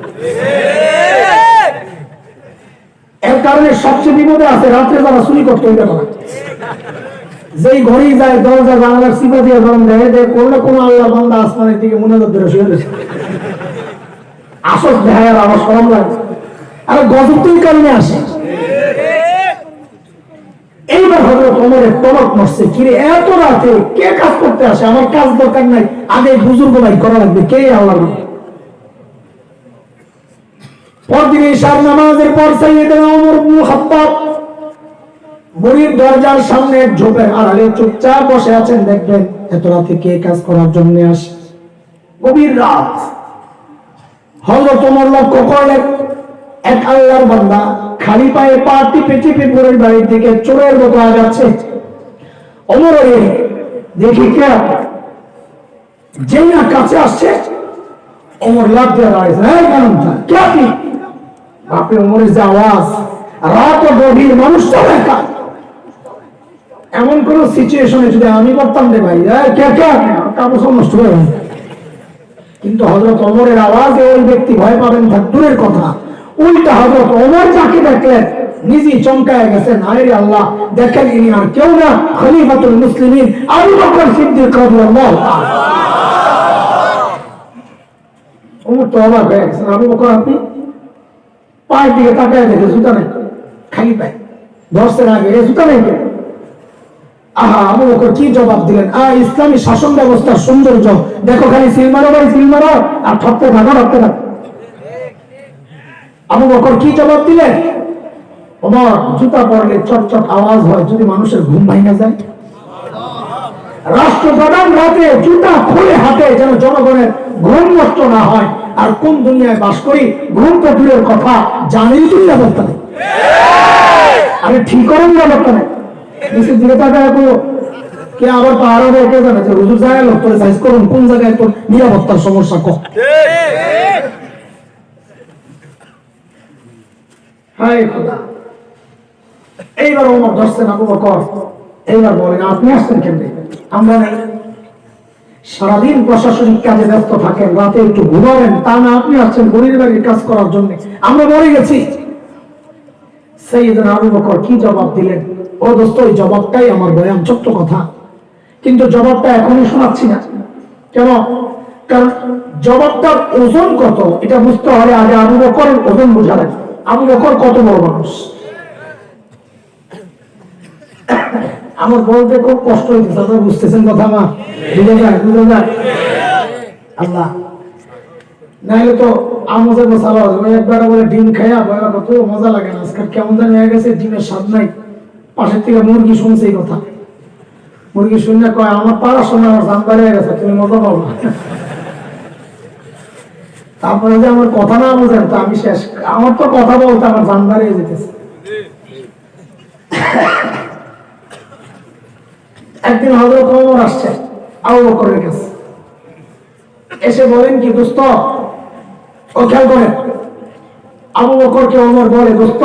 এর কারণে সবচেয়ে বিপদে আছে রাত্রে যারা চুরি করতে হইতে পারে। যেই ঘরেই যায় দরজা জানালার চিপা দিয়ে গরম দেয় দেয় কোনো না কোনো আল্লাহ বান্দা আসমানের দিকে মুনাজাত ধরে শুয়ে রয়েছে। আসল দেয় আর আমার শরম লাগে। আর গজব তো এই কারণে আসে। এইবার হযরত ওমরের তলব মরছে, কিরে এত রাতে কে কাজ করতে আসে? আমার কাজ দরকার নাই, আগে বুজুর্গ ভাই করা লাগবে। কে? আল্লাহ। পরদিন ইশার নামাজের পর সাইয়েদনা ওমর ইবনুল খাত্তাব বুড়ির দরজার সামনে ঝোপের আড়ালে চুপচাপ বসে আছেন। দেখবেন এত রাতে কে কাজ করার জন্য আসে? গভীর রাত। হযরত ওমর লক্ষ্য করলেন এক আল্লাহর বান্দা খালি পায়ে পা টিপে টিপে বুড়ির বাড়ির দিকে চোরের মতো আগাচ্ছে। ওমর দেখি কে? যেই না কাছে আসছে ওমর লাফ দিয়ে দাঁড়িয়েছে। হ্যাঁ কেন কে আপনি? বাপরে ওমরের যে আওয়াজ, রাত গভীর, মানুষ সব একা। এমন কোন সিচুয়েশনে যদি আমি করতাম রে ভাই, কে কে কাপড় সব নষ্ট হয়ে যাবে। কিন্তু হযরত ওমরের আওয়াজে ওই ব্যক্তি ভয় পাবেন থাক দূরের কথা, উল্টা হযরত ওমর যাকে দেখলেন নিজেই চমকায় গেছেন। আরে আল্লাহ, দেখেন ইনি আর কেউ না, খলিফাতুল মুসলিমিন আবু বকর সিদ্দিক রাদিয়াল্লাহু তাআলা। ওমর তো অবাক হয়ে গেছেন। আবু বকর আপনি? পায়ের দিকে তাকায় দেখে জুতা নেই, খালি পায়। ধরছেন আগে জুতা নেই। আহা, আবু বকর কি জবাব দিলেন? ইসলামী শাসন ব্যবস্থার সৌন্দর্য দেখো, খালি সিল মারো ভাই, সিল মারো আর ঠকতে থাকো, ঠকতে থাকো। আবু বকর কি জবাব দিলেন? ওমর, জুতা পরলে চটচট আওয়াজ হয়, যদি মানুষের ঘুম ভাঙা যায়। রাষ্ট্রপ্রধান রাতে জুতা খুলে হাতে যেন জনগণের ঘুম নষ্ট না হয়। আর কোন দুনিয়ায় বাস করি? ঘুম তো দূরের কথা, জানেই তো নিরাপত্তা নেই। আরে ঠিক করেন নিরাপত্তা নেই। নিচের দিকে তাকায় কে আবার পাহাড়ে রেখে যাবে যে হুজুর জায়গায় লোক করে সাইজ করুন কোন জায়গায় তোর নিরাপত্তার সমস্যা কম। হায় খোদা। এইবার ওমর ধরছেন আবু বকর। এইবার বলেন, আপনি আসছেন কেমনে? আমরা নাই। সারাদিন প্রশাসনিক কাজে ব্যস্ত থাকেন, রাতে একটু ঘুমাবেন তা না, আপনি আসছেন গরিবের বাড়ির কাজ করার জন্য। আমরা মরে গেছি। সাইয়েদনা আবু বকর কি জবাব দিলেন? ও দোস্ত, ওই জবাবটাই আমার বয়ান, ছোট্ট কথা, কিন্তু জবাবটা এখনই শোনাচ্ছি না। কেন? কারণ জবাবটার ওজন কত এটা বুঝতে হলে আগে আবু বকরের ওজন বোঝা লাগে। আবু বকর কত বড় মানুষ। আমার বলতে খুব কষ্ট হইতেছে, আপনারা বুঝতেছেন কথা? মা বুঝা যায় আল্লাহ, নাহলে তো আমজে বসালো একবার বলে ডিম খাইয়া বয়া কত মজা লাগে না। আজকাল কেমন জানি হয়ে গেছে, ডিমের স্বাদ নাই। পাশের থেকে মুরগি শুনছে এই কথা, মুরগি শুনে কয় আমার পাড়া শোনা আমার জান বাড়িয়ে গেছে, তুমি মজা পাবো না। তারপরে যে আমার কথা না বোঝেন তো আমি শেষ, আমার তো কথা বলতে আমার জান বাড়িয়ে যেতেছে। একদিন হযরত ওমর আসছে আবু বকরের কাছে, এসে বলেন কি দোস্ত, ও খেয়াল করেন, আবু বকরকে ওমর বলে দোস্ত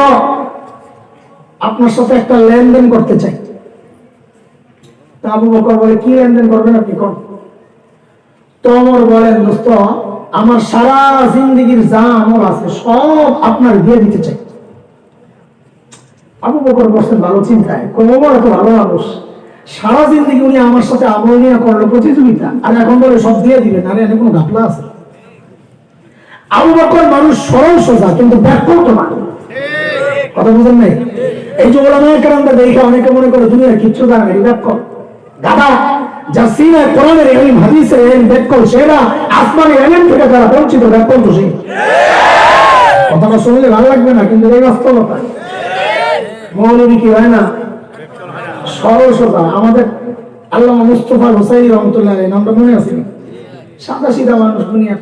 আপনার সাথে একটা লেনদেন করতে চাই। তা আবু বকর বলে কি লেনদেন করবেন আপনি, কোন? তো ওমর বলেন দোস্ত আমার সারা জিন্দেগীর যা আমল আছে সব আপনার দিয়ে দিতে চাই। আবু বকর বলছেন ভালো চিন্তায়, ওমর এত ভালো মানুষ, সারা জিন্দেগি উনি আমার সাথে আমল নিয়ে করলো প্রতিযোগিতা, আর এখন বলে সব দিয়ে দিবেন, আরে এখানে কোনো ঘাপলা আছে? আবু বকর মানুষ সরল সোজা, কিন্তু ব্যাকরণ তো মানুষ, কথা বুঝেন নাই? এই যে ওলামায়ে কেরামদের দেখে অনেকে মনে করে দুনিয়ার কিচ্ছু জানে না, ব্যাকরণ গাধা। যা সিনে কোরআনের ইলম হাদিসের ইলম ব্যাকরণ, সেরা আসমানের ইলম থেকে যারা বঞ্চিত, ব্যাকরণ তো সেই। কথাটা শুনলে ভালো লাগবে না, কিন্তু এই বাস্তবতা। মৌলবী কি হয় না সরল সোজা? আমাদের আল্লামা মুস্তাফা হুসাইনি রহমাতুল্লাহ আলাইহি, নামটা মনে আছে? সাদা সিধা মানুষ দুনিয়া।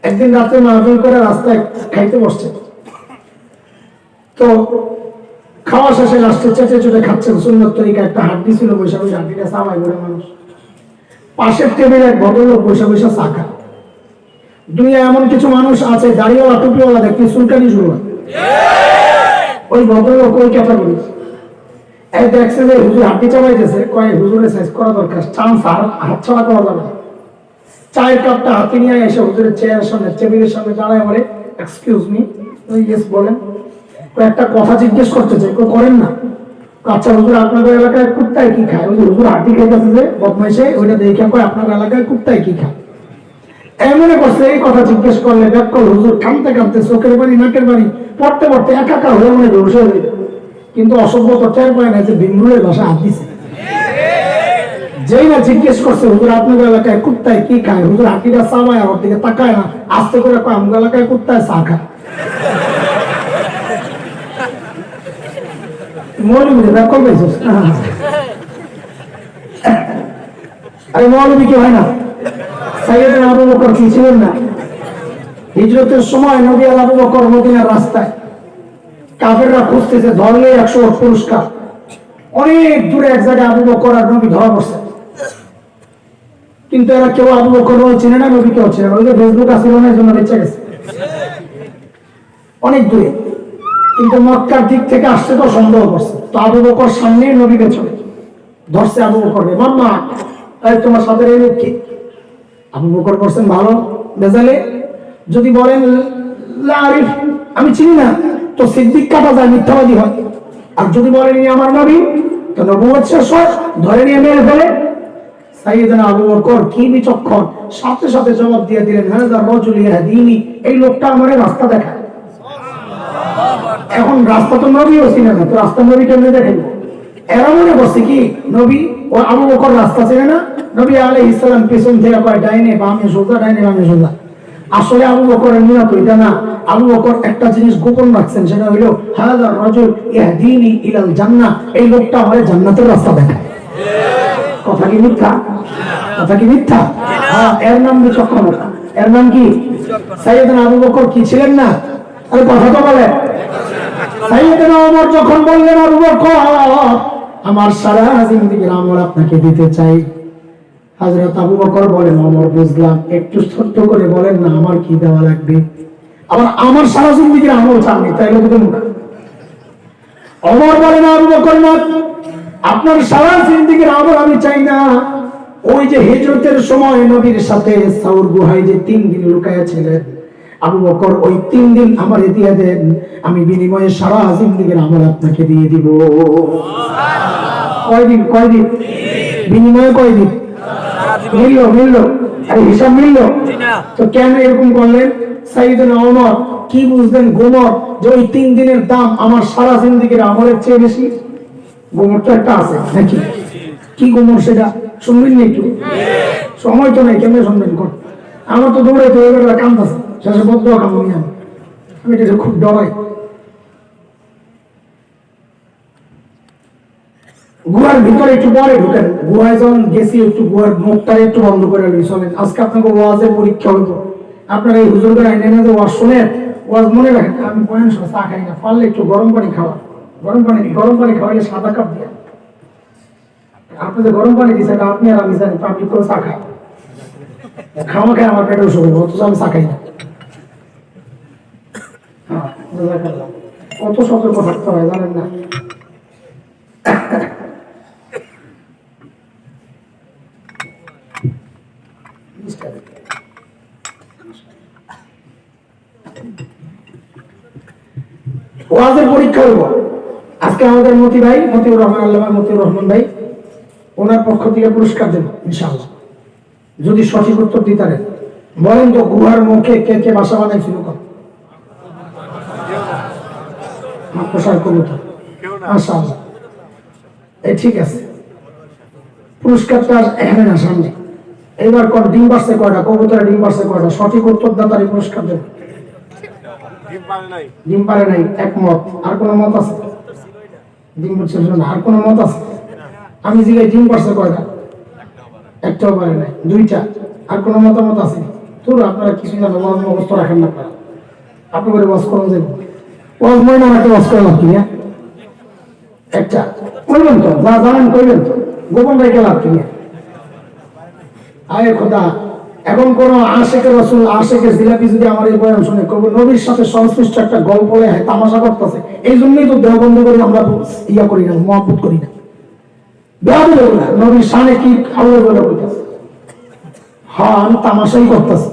একদিন রাতে মাহফিল করে রাস্তায় খাইতে বসছে, তো খাওয়া শেষে লাস্টে চেটে চুটে খাচ্ছেন সুন্নত তরিকা। একটা হাড্ডি ছিল বৈশা বৈশা, হাড্ডিটা সামাই করে মানুষ। পাশের টেবিলে এক ভদ্রলোক বৈশা বৈশা চা খায়। দুনিয়া এমন কিছু মানুষ আছে দাড়িওয়ালা টুপিওয়ালা দেখতে চুলকানি শুরু হয়, ওই ভদ্রলোক ওই ক্যাটাগরি। এই দেখছে যে হুজুর হাড্ডি চাবাইতেছে, কয় হুজুরের সাইজ করা দরকার, চান্স আর হাত ছাড়া করা যাবে না। চায়ের কাপটা হাতে নিয়ে এসে হুজুরের চেয়ারের সামনে টেবিলের সামনে দাঁড়ায় বলে এক্সকিউজ মি, ইয়েস বলেন, একটা কথা জিজ্ঞেস করতে চাই, করেন না? আচ্ছা হুজুর আপনাদের এলাকায় কুত্তায় কি খায়? হুজুর হাড্ডি খাইতেছে যে বদমাইশে, ওইটা দেখে কয় আপনার এলাকায় কুত্তায় কি খায়? এমনে করছে এই কথা জিজ্ঞেস করলে ব্যাকল হুজুর কাঁদতে কাঁদতে চোখের বাড়ি নাকের বাড়ি পড়তে পড়তে একাকার হয়ে মনে বসে হয়ে, কিন্তু অসভ্য তো টের পায় না যে বিমরুলের ভাষা হাত দিছে। যেই না জিজ্ঞেস করছে হুজুর আপনাদের এলাকায় কুত্তায় কি খায়, হুজুর হাঁটিটা চাবায় আর ওর দিকে তাকায় না, আস্তে করে কয় আমাদের এলাকায় কুত্তায় চা খায়। মৌলবী ব্যাকল পাইছিস? আরে মৌলবী কি হয় না? সাইয়েদনা আবু বকর কি ছিলেন না? হিজরতের সময় নবী আবু বকর মদিনার রাস্তায়, কাফেররা খুঁজতেছে, ধরলে 100 পুরস্কার। অনেক দূরে এক জায়গায় আবু বকর আর নবী ধরা পড়ছে, কিন্তু এরা কেউ আবু বকর চিনে না, নবী কেউ চিনে না। ওই যে ফেসবুক আসছিল না, এই জন্য বেঁচে গেছে অনেক দূরে, কিন্তু মক্কার দিক থেকে আসছে তো সন্দেহ করছে। তো আবু বকর সামনে, নবী পেছনে, ধরছে আবু বকর, মাম্মা তোমার সাথে এই লোক কি? আবু বকর করছেন ভালো বেজালে, যদি বলেন লা আরিফ আমি চিনি না, তো সিদ্দিক কাটা যায়, মিথ্যাবাদী হয়। আর যদি বলেন আমার নবী, তো নবুয়ত শেষ হয়, ধরে নিয়ে মেরে ফেলে। সাইয়েদনা আবু বকর কি বিচক্ষণ, সাথে সাথে জবাব দিয়ে দিলেন হাযা রাজুল ইয়াহদিনি, এই লোকটা আমারে রাস্তা দেখায়। এখন রাস্তা তো নবীও চিনে না, তো রাস্তা নবী কেমনে দেখেন? এরা মনে করছে কি নবী ও আবু বকর রাস্তা চেনে না। নবী আলাইহিস সালাম পেছন থেকে কয় ডাইনে বামে সোজা, ডাইনে বামে সোজা। আসলে আবু বকরের নিয়ত এটা না। আবু বকর একটা জিনিস গোপন রাখছেন, সেটা হলো হাযা রাজুল ইয়াহদিনি ইলাল জান্নাহ, এই লোকটা আমারে জান্নাতের রাস্তা দেখায়। কথা কি মিথ্যা? কথা কি মিথ্যা? হ্যাঁ, এর নাম বিচক্ষণতা। এর নাম কি? সাইয়েদনা আবু বকর কি ছিলেন না? আরে কথা তো বলে। সাইয়েদনা ওমর যখন বললেন আবু বকর আমার সারা জিন্দেগীর আমল আপনাকে দিতে চাই, হযরত আবু বকর বলেন ওমর বুঝলাম, একটু ছোট্ট করে বলেন না আমার কি দেওয়া লাগবে? আমার সারা জিন্দেগীর আমল চাননি, তাইলে তো না। ওমর বলেন আবু বকর না, আপনার সারা জিন্দেগীর আমল আমি চাই না। ওই যে হিজরতের সময় নবীর সাথে সাউর গুহায় যে 3 দিন লুকায়া ছিলেন, আবু বকর ওই 3 দিন আমার দিয়ে দেন, আমি বিনিময়ে সারা জিন্দেগীর আমল আপনাকে দিয়ে দিব। কয়দিন বিনিময়ে কয়দিন মিলল? আরে হিসাব মিলল? তো কেন এরকম করলেন? সাইয়েদনা ওমর কি বুঝলেন গোমর যে ওই 3 দিনের দাম আমার সারা জিন্দেগীর আমলের চেয়ে বেশি? গোমর তো একটা আছে নাকি? কি গোমর সেটা শুনবেন না একটু? সময় তো নাই, কেমনে শুনবেন? কোন আমার তো দৌড়ে তো এবার কামতাছে, শেষে বদ্ধ কাম নিয়ে আমি এটা খুব ডরাই। গুহার ভিতরে একটু পরে ঢুকেন, গুহায় যখন গেছি একটু গুহার মুখটা একটু বন্ধ করে লই চলেন। আজকে আপনাকে ওয়াজের পরীক্ষা হইব, আপনারা এই হুজুরদের আইনে না যে ওয়াজ শুনেন, ওয়াজ মনে রাখেন। আমি বয়ান সময় চা খাই না, পারলে একটু গরম পানি খাওয়া, গরম পানি খাওয়াইলে সাদা কাপ দিয়া। আপনি যে গরম পানি দিচ্ছেন আপনি আর আমি জানি, পাবলিক করে চা খাই, খাওয়া খাই আমার পেটে অসুখ, অথচ আমি চা খাই না। কত সতর্ক থাকতে হয় জানেন না? ওয়াজের পরীক্ষা হইব আজকে। আমাদের মতি ভাই, মতিউর রহমান, আল্লামা মতিউর রহমান ভাই, ওনার পক্ষ থেকে পুরস্কার দেব ইনশাআল্লাহ যদি সঠিক উত্তর দিতে পারেন। বলেন তো গুহার মুখে কে কে বাসা বানাইছিল? মাকড়সার কবুতর। মাশাআল্লাহ, এই ঠিক আছে, পুরস্কারটা এখানে না সামনে। এবার কোন ডিম পারছে কয়টা? কবুতরের ডিম পারছে কয়টা? সঠিক উত্তর দাতারই পুরস্কার দেব। ডিম পারে নাই, একমত। আর কোন মত আছে? ডিম পারছে না, আর কোন মত আছে? আমি জিগাই ডিম পারছে কয়টা? একটাও পারে নাই, 2টা। আর কোন মতামত আছে? তোর আপনারা কিছু জানো, মুখস্থ রাখেন না, আপনি করে বস করুন যাবেন। ওয়াজ ময়না রাখতে বস করে লাভ কি? একটা বলবেন তো, যা জানেন কইবেন তো, গোপন রেখে লাভ কি? আয় খোদা, এখন কোন আশেকে রাসূল, আশেকে জিলাপি যদি আমার এই বয়ান শুনে কব নবীর সাথে সংশ্লিষ্ট একটা গল্প হয়, তামাশা করতেছে, এই জন্যই তো দেহ বন্ধ করে আমরা ইয়া করি না, মহব্বত করি না। নবীর শানে কি আল্লাহ বলে কইতাছে? হ্যাঁ, আমি তামাশাই করতেছি।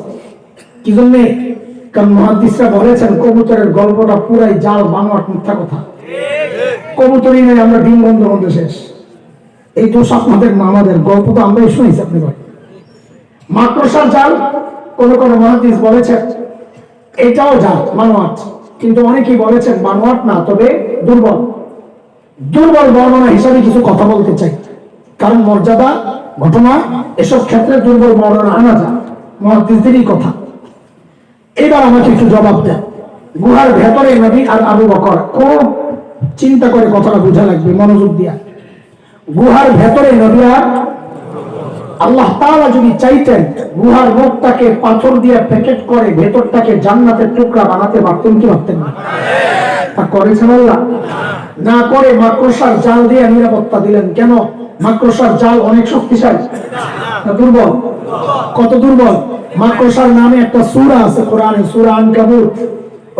কি জন্যে? কারণ মুহাদ্দিসরা বলেছেন কবুতরের গল্পটা পুরাই জাল, বানোয়াট, মিথ্যা কথা। কবুতরই নেই, আমরা ডিম বন্ধ বন্ধ শেষ। এই দোষ আপনাদের না আমাদের, গল্প তো আমরাই শুনেছি। আপনি বলেন মাকড়সার জাল, কোন কোন মুহাদ্দিস বলেছেন এটাও জাল, বানোয়াট। কিন্তু অনেকেই বলেছেন বানোয়াট না, তবে দুর্বল বর্ণনা হিসাবে কিছু কথা বলতে চাই। কারণ মর্যাদা, ঘটনা, এসব ক্ষেত্রে দুর্বল বর্ণনা আনা যায়, মুহাদ্দিসদেরই কথা। এবার আমাকে একটু জবাব দেন, গুহার ভেতরে নবী আর আবু বকর, খুব চিন্তা করে কথাটা বোঝা লাগবে, মনোযোগ দিয়া। গুহার ভেতরে নবী আর আল্লাহ তাআলা যদি চাইতেন গুহার মুখটাকে পাথর দিয়ে প্যাকেট করে ভেতরটাকে জান্নাতের টুকরা বানাতে পারতেন কি পারতেন না? তা করেছেন আল্লাহ? না করে মাকড়সার জাল দিয়ে নিরাপত্তা দিলেন। কেন? মাকড়সার জাল অনেক শক্তিশালী না দুর্বল? কত দুর্বল! মাকড়সার নামে একটা সূরা আছে কোরআনে, সূরা আনকাবুত।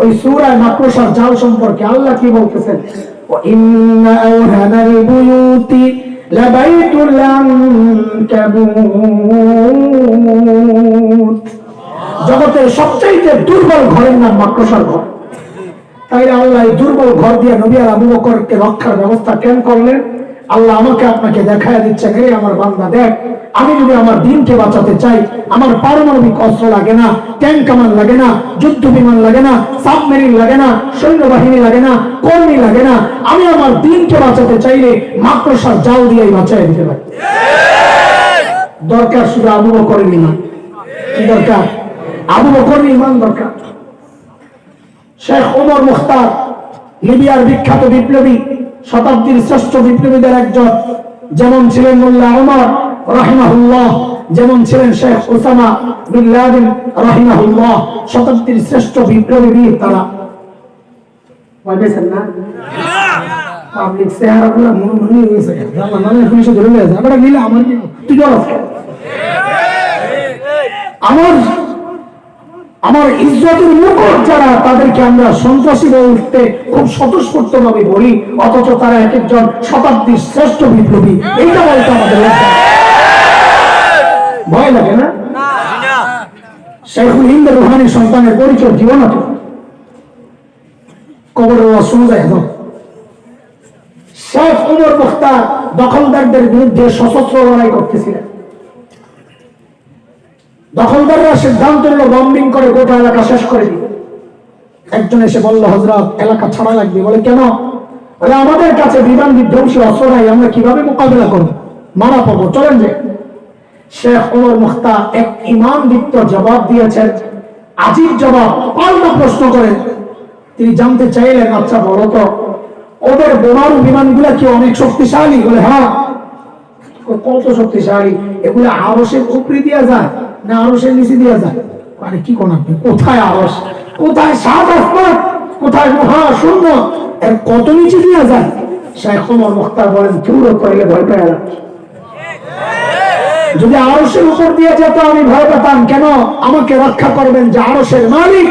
ওই সূরায় মাকড়সার জাল সম্পর্কে আল্লাহ কি বলতেছেন? ইন্না আওহানাল বুয়ুতি লাবাইতুল আনকাবুত। জগতের সবচেয়ে দুর্বল ঘরের নাম মাকড়সার ঘর। তাই আল্লাহ এই দুর্বল ঘর দিয়ে নবী আর আবু বকরকে রক্ষার ব্যবস্থা কেন করলেন? আল্লাহ আমাকে আপনাকে দেখায় দিচ্ছেন, হে আমার বান্দা, দেখ, আমি যদি আমার দিনকে বাঁচাতে চাই, আমার পারমাণবিক অস্ত্র লাগে না, ট্যাঙ্ক কামান লাগে না, যুদ্ধ বিমান লাগে না, সাবমেরিন লাগে না, সৈন্যবাহিনী লাগে না, কর্মী লাগে না। আমি আমার দিনকে বাঁচাতে চাইলে মাকড়সার জাল দিয়েই বাঁচাই দিতে পারি। দরকার শুধু আবু বকরের ঈমান। কি দরকার? আবু বকরের ঈমান দরকার। শেখ ওমর মুখতার, লিবিয়ার বিখ্যাত বিপ্লবী, শতাব্দীর শ্রেষ্ঠ বিপ্লবীদের একজন, যেমন ছিলেন মোল্লা ওমর রাহিমাহুল্লাহ, যেমন ছিলেন শেখ ওসামা বিন লাদেন রাহিমাহুল্লাহ, শতাব্দীর শ্রেষ্ঠ বিপ্লবী বীর তারা। বুঝেছেন না? পাবলিক চেহারাগুলো মনে হয়েছে, মানে পুলিশে ধরে নিয়ে যায়, আমরা মিলে আমার কি তুই বল, আমার ইজ্জতের মুকুট যারা, তাদেরকে আমরা সন্ত্রাসী বলতে খুব স্বতঃস্ফূর্ত ভাবে বলি, অথচ তারা এক একজন শতাব্দীর শ্রেষ্ঠ বিপ্লবী। এইটা বলতে আমাদের ভয় লাগে না? শাইখুল হিন্দ রুহানি সন্তানের পরিচয় দিও না তো, কবরের আওয়াজ শোনা যায় এখন। শেখ ওমর মুখতার দখলদারদের বিরুদ্ধে সশস্ত্র লড়াই করতেছিলেন। দখলদাররা সিদ্ধান্ত নিল বম্বিং করে গোটা এলাকা শেষ করে দিবে। একজন এসে বলল, হযরত এলাকা ছাড়া লাগবে। বলে কেন? বলে আমাদের কাছে বিমান বিধ্বংসী অস্ত্র নাই, আমরা কিভাবে মোকাবিলা করব, মারা পাবো, চলেন যে। শেখ ওমর মুখতার এক ঈমানদীপ্ত জবাব দিয়েছেন, আজীব জবাব, পাল্টা প্রশ্ন করেন। তিনি জানতে চাইলেন, আচ্ছা বলো তো, ওদের বোমারু বিমানগুলা কি অনেক শক্তিশালী? বলে হ্যাঁ। কত শক্তিশালী? এগুলো আরশের উপরে দিয়া যায় না আরশের নিচে দিয়া যায়? মানে কি কোন আপনি, কোথায় আরশ, কোথায় সাত আসমান, কোথায় মহাশূন্য, এর কত নিচে দিয়া যায়? শাইখ ওমর মুখতার বলেন, চুরো কইলে ভয় পেয়ে গেল। যদি আরশের উপর দিয়ে যেত আমি ভয় পেতাম কেন? আমাকে রক্ষা করবেন যে আরশের মালিক।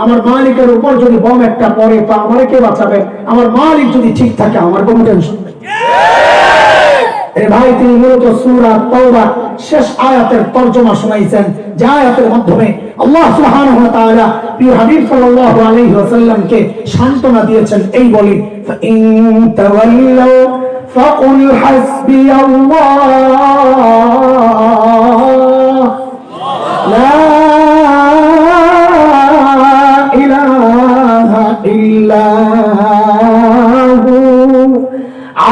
আমার মালিকের উপর যদি বম একটা পড়ে তা আমারে কে বাঁচাবে? আমার মালিক যদি ঠিক থাকে আমার কোনো টেনশন নেই। ভাই, তিনি মূলত সূরা তাওবা শেষ আয়াতের তরজমা শোনাইছেন, যে আয়াতের মাধ্যমে আল্লাহ সুবহানাহু ওয়া তাআলা প্রিয় হাবিব সাল্লাল্লাহু আলাইহি ওয়াসাল্লামকে সান্ত্বনা দিয়েছেন এই বলে, ফাইন তাওয়াল্লাউ ফাকুল হাসবিয়াল্লাহ লা ইলাহা ইল্লাহু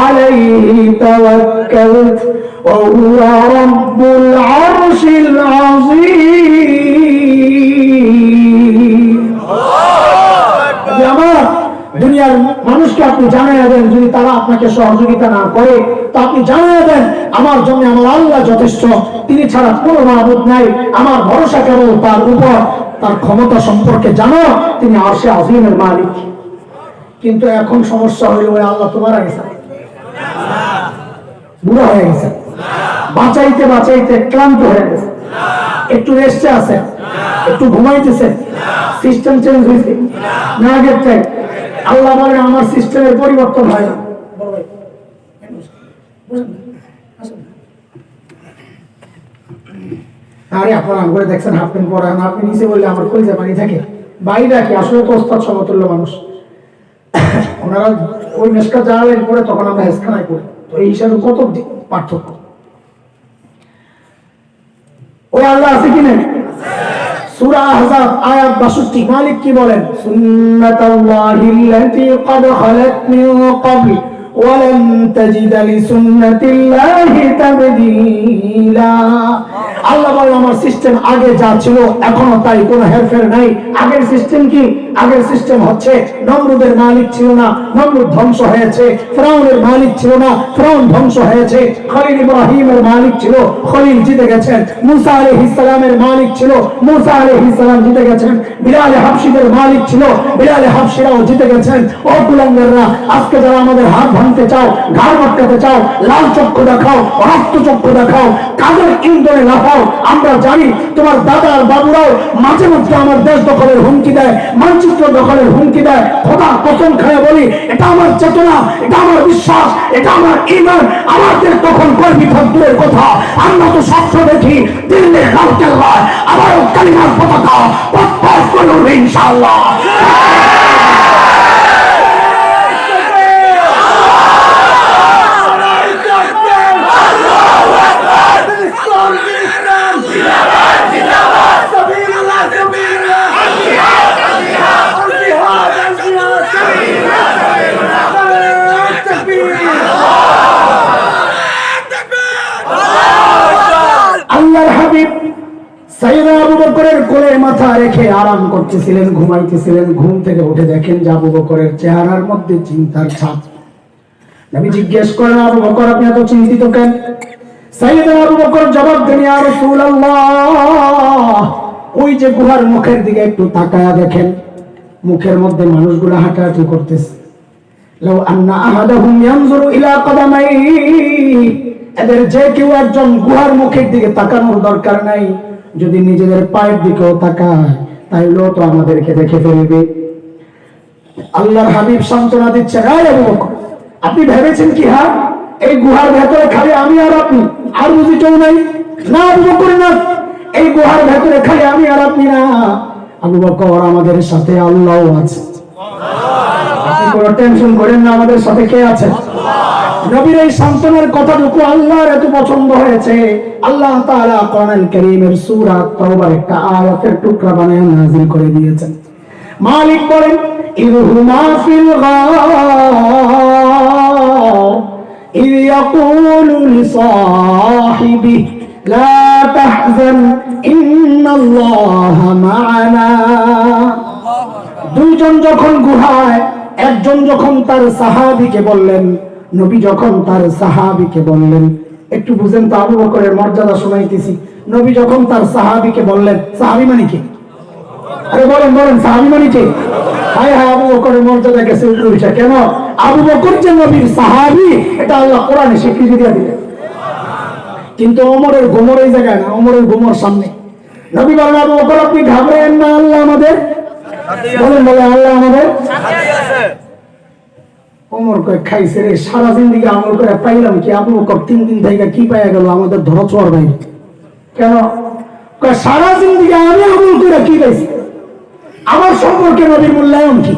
আলাইহি তাওয়াক্কালতু ওয়া হুয়া রাব্বুল আরশিল আযীম। আমার দুনিয়ার মানুষকে আপনি জানাইয়া দেন, যদি তারা আপনাকে সহযোগিতা না করে তো আপনি জানাইয়া দেন, আমার জন্য আমার আল্লাহ যথেষ্ট, তিনি ছাড়া কোনো মাবুদ নাই, আমার ভরসা কেবল তার উপর, তার ক্ষমতা সম্পর্কে জানো, তিনি আরশে আযীমের মালিক। কিন্তু এখন সমস্যা হইল, ওই আল্লাহ তো মারা গেছে, বুড়া হয়ে গেছে, বাঁচাইতে বাঁচাইতে ক্লান্ত হয়ে গেছে, একটু রেস্টে আছে, একটু ঘুমাইতেছে, সিস্টেম চেঞ্জ হয়েছে না আগের থেকে? আল্লাহ বলেন আমার সিস্টেমের পরিবর্তন হয় না। আরে আপনারা করে দেখছেন হাফ প্যান্ট পরা, আপনি নিচে বললে আমার কলিজা পানি থাকে। বাইরে কি আসলে তো ওস্তাদ সমতুল্য মানুষ, ওনারা ওই মেশকা জানালেন পরে তখন আমরা হেসখানায় করি, তো এই হিসাবে কত পার্থক্য। ওই আল্লাহ আছে কি না? সূরা আহজাব আয়াত 62 মালিক কি বলেন? সুন্নাতাল্লাহিল্লাতী ক্বাদ খালাত মিন ক্বাবল ওয়া লান তাজিদা লিসুন্নাতিল্লাহি তাবদীলা। আল্লাহ বলেন আমার সিস্টেম আগে যা ছিল এখনো তাই, কোনো হেরফের নাই। আগের সিস্টেম কি? আগের সিস্টেম হচ্ছে নমরুদের মালিক ছিল না, নমরুদ ধ্বংস হয়েছে। ফিরআউনের মালিক ছিল না, ফিরআউন ধ্বংস হয়েছে। খলিল ইব্রাহিমের মালিক ছিল, খলিল জিতে গেছেন। মুসা আলাইহিস সালামের মালিক ছিল, মুসা আলাইহিস সালাম জিতে গেছেন। বিলাল হাবশীদের মালিক ছিল, বিলাল হাবশীরাও জিতে গেছেন। ও কুলাঙ্গাররা, আজকে যারা আমাদের হাত ভাঙতে চাও, ঘাড় মটকাতে চাও, লাল চক্ষু দেখাও, রক্ত চক্ষু দেখাও, কাদের ইন্ধনে লাফাও, আমরা জানি তোমার দাদা আর বাবুরাও মাঝে মধ্যে আমার দেশ দখলের হুমকি দেয়, মানচিত্র দখলের হুমকি দেয়। খোদা কসম খায় বলি, এটা আমার চেতনা, এটা আমার বিশ্বাস, এটা আমার ঈমান। আমাদের তখন কর্মী দূরের কথা, আমরা তো স্বপ্ন দেখি দিল্লির লালকেল্লায় আবারও কালিমার পতাকা পথ করে উঠবে ইনশাআল্লাহ। আল্লাহর হাবিব সাইয়েদনা আবু বকরের কোলে মাথা রেখে আরাম করতেছিলেন, ঘুমাইতেছিলেন। ঘুম থেকে উঠে দেখেন যে আবু বকরের চেহারার মধ্যে চিন্তার ছাপ। নবী জিজ্ঞেস করেন, আবু বকর আপনি এত চিন্তিত কেন? সাইয়েদনা আবু বকর জবাব দেন, ইয়া রাসূলুল্লাহ, ওই যে গুহার মুখের দিকে একটু তাকায়া দেখেন, মুখের মধ্যে মানুষগুলো হাঁটাহাঁটি করতেছে। লাউ আন্না আহাদাহুম ইয়ানজুরু ইলা কদামাইহি, এদের যে কেউ একজন গুহার মুখের দিকে তাকানোর দরকার নাই, যদি নিজেদের পায়ের দিকেও তাকায় তাইলেও তো আমাদেরকে দেখে ফেলবে। আল্লাহর হাবিব সান্ত্বনা দিচ্ছেন, আবু বকর আপনি ভেবেছেন কি হ্যাঁ এই গুহার ভেতরে খালি আমি আর আপনি, আর বুঝি কেউ নাই? না আবু বকর না, এই গুহার ভেতরে খালি আমি আর আপনি না, আবু বকর আমাদের সাথে আল্লাহ আছে। আপনি কোনো টেনশন করেন না, আমাদের সাথে কে আছে? নবীর এই সান্ত্বনার কথাটুকু আল্লাহর এত পছন্দ হয়েছে, আল্লাহ তাআলা কোরআনুল কারীমের সূরা তাওবার একটা আয়াতের টুকরা বানিয়ে নাযিল করে দিয়েছেন। মালিক বলেন, ইযহুমা ফিল গার ইয ইয়াকুলু লিসাহিবিহি লা তাহজান ইন্নাল্লাহা মা'ানা। দুইজন যখন গুহায়, একজন যখন তার সাহাবীকে বললেন, নবী যখন তার সাহাবীকে বললেন, একটু বুঝেন তো আবু বকরের মর্যাদা শোনাইতেছি। নবী যখন তার সাহাবীকে বললেন, সাহাবী মানে কি? আরে বলেন বলেন, সাহাবী মানে কি? হায় হায়, আবু বকরের মর্যাদা গেছে উপরে উঠে। কেন? আবু বকর যে নবীর সাহাবী, এটা আল্লাহ কোরআনে স্বীকৃতি দিয়ে দিলেন। কিন্তু ওমরের গোমর এই জায়গায় না, ওমরের গোমর সামনে। নবী বলেন, আবু বকর আপনি ঘাবড়েন না, আল্লাহ আমাদের, বলেন বলে আল্লাহ আমাদের সাথে আছে। ওমর কয় খাইছে রে, সারা জিন্দেগি আমল করে পাইলাম কি? আবু বকর 3 দিন থেকে কি পাইয়া গেল আমাদের ধরা ছোঁয়ার বাইরে। কেন? কয় সারা জিন্দেগি আমি আমল করে কি পাইছি? আমার সম্পর্কে নবীর মূল্যায়ন কি?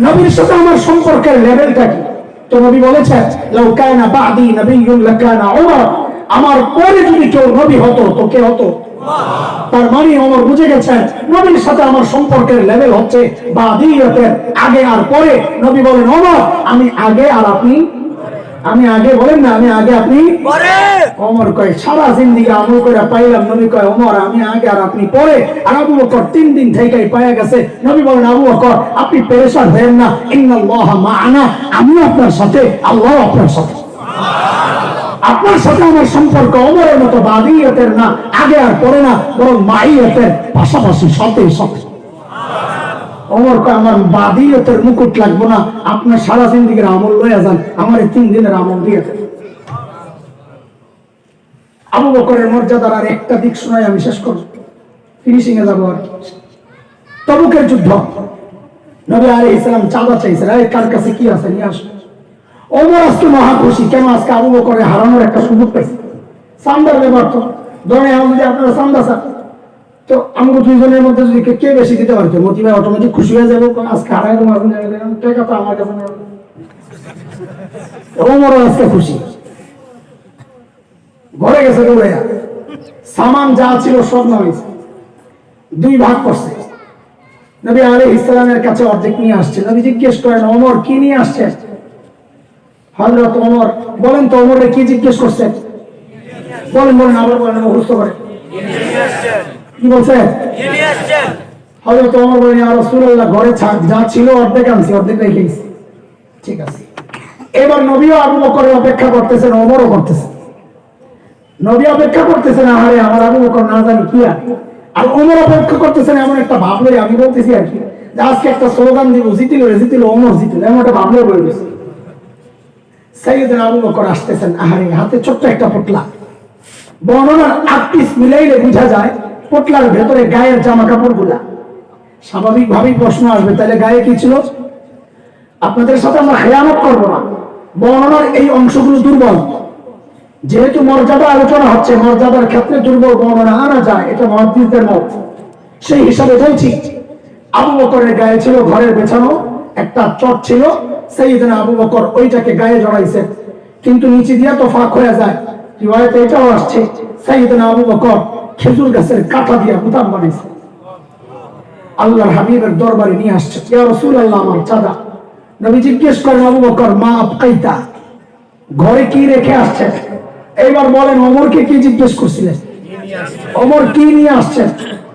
নবীর সাথে আমার সম্পর্কের লেভেলটা কি? তো নবী বলেছেন, লাউ কানা বাদি নবিয়্যুন লাকানা উমর, আমার পরে যদি কেউ নবী হতো তো কে হতো? তার মানে ওমর বুঝে গেছেন নবীর সাথে আমার সম্পর্কের লেভেল হচ্ছে বাদিয়তের আগে আর পরে। নবী বলেন, ওমর আমি আগে আর আপনি, আমি আগে, বলেন না আমি আগে আপনি পরে। ওমর কয় সারা জিন্দেগি আমল করে পাইলাম। নবী কয়, ওমর আমি আগে আর আপনি পরে। আর আবু বকর 3 দিন থেকেই পাওয়া গেছে। নবী বলেন, আবু বকর আপনি পেরেশান হবেন না, ইন্নাল্লাহা মা'ানা, আমি আপনার সাথে, আল্লাহ আপনার সাথে। আপনার সাথে আমার সম্পর্ক ওমরের মতো বাদিয়তের না, আগে আর পরে না, বরং মাইয়তের পাশাপাশি, সাথে সাথে। ওমর কয় আমার বাদিয়তের মুকুট লাগবো না, আপনার সারা জিন্দেগির আমল লইয়া যান, আমার 3 দিনের আমল দিয়ে দেন। আবু বকরের মর্যাদার আর একটা দিক শোনাই আমি শেষ করব, ফিনিশিং এ যাবো। আর তবুকের যুদ্ধ, নবী আলাইহিস সালাম চাঁদা চাইছেন, এই কার কাছে কি আছে নিয়ে আসো। ওমর আজকে মহা খুশি, কেন? আজকে আবু বকরের হারানোর একটা সুযোগ পাইছে। চান্দার ব্যাপার তো ধরে, যদি আপনারা চান্দা চান তো আমাকে দুইজনের মধ্যে যদি কে বেশি দিতে পারতো, মতি ভাই অটোমেটিক খুশি হয়ে যাবো, আজকে হারাই দেবো, টাকা তো আমার কাছে নেই। ওমরও আজকে খুশি, ঘরে গেছে দৌড়ে, সামান যা ছিল সব নামিয়েছে, 2 ভাগ করছে। নবী আলাইহিস সালামের কাছে অর্ধেক নিয়ে আসছে। নবী জিজ্ঞেস করেন, ওমর কি নিয়ে আসছে? হযরত ওমর বলেন তো, ওমরে কি জিজ্ঞেস করছেন? বলেন বলেন, আবার বলেন, মুখস্থ করে কি বলছে? হযরত ওমর বলেন, ইয়া রাসূলুল্লাহ ঘরে যা ছিল অর্ধেক আনছি, অর্ধেক রেখে গেছি। ঠিক আছে। এবার নবীও আবু বকরের অপেক্ষা করতেছেন, ওমরও করতেছেন। নবী অপেক্ষা করতেছেন, আরে আমার আবু বকর না জানি কি আর ওমর অপেক্ষা করতেছেন এমন একটা ভাব লই। আমি বলতেছি আর কি, আজকে একটা স্লোগান দিব, জিতিল ওমর জিতিল, এমন একটা ভাব লই বলে দিয়েছে। সাইয়েদনা আবু বকর আসতেছেন, আহারে হাতে ছোট্ট একটা পোটলা। বর্ণনার 8 পিস মিলাইলে বোঝা যায় পোটলার ভেতরে গায়ের জামা কাপড় গুলা। স্বাভাবিকভাবেই প্রশ্ন আসবে, তাহলে গায়ে কি ছিল? আপনাদের সাথে আমরা খেয়ানত করবো না, বর্ণনার এই অংশগুলো দুর্বল। যেহেতু মর্যাদা আলোচনা হচ্ছে, মর্যাদার ক্ষেত্রে দুর্বল বর্ণনা আনা যায়, এটা মুহাদ্দিসদের মত। সেই হিসাবে বলছি, আবু বকরের গায়ে ছিল ঘরের বেছানো একটা চট ছিল। সাইয়েদনা আবু বকর ওইটাকে গায়ে জড়াইছে, কিন্তু নিচে দিয়া তো ফাঁক হয়ে যায়। রিওয়ায়াতে এটাও আসছে, সাইয়েদনা আবু বকর খেজুর গাছের কাঁটা দিয়া বুতাম বানাইছে। আল্লাহর হাবিবের দরবারে নিয়ে আসছে, ইয়া রাসূলুল্লাহ আমার চাঁদা। নবী জিজ্ঞেস করেন, আবু বকর মা আবকাইতা, ঘরে কি রেখে আসছেন? এইবার বলেন, ওমরকে কি জিজ্ঞেস করছিলেন? ওমর কি নিয়ে আসছেন?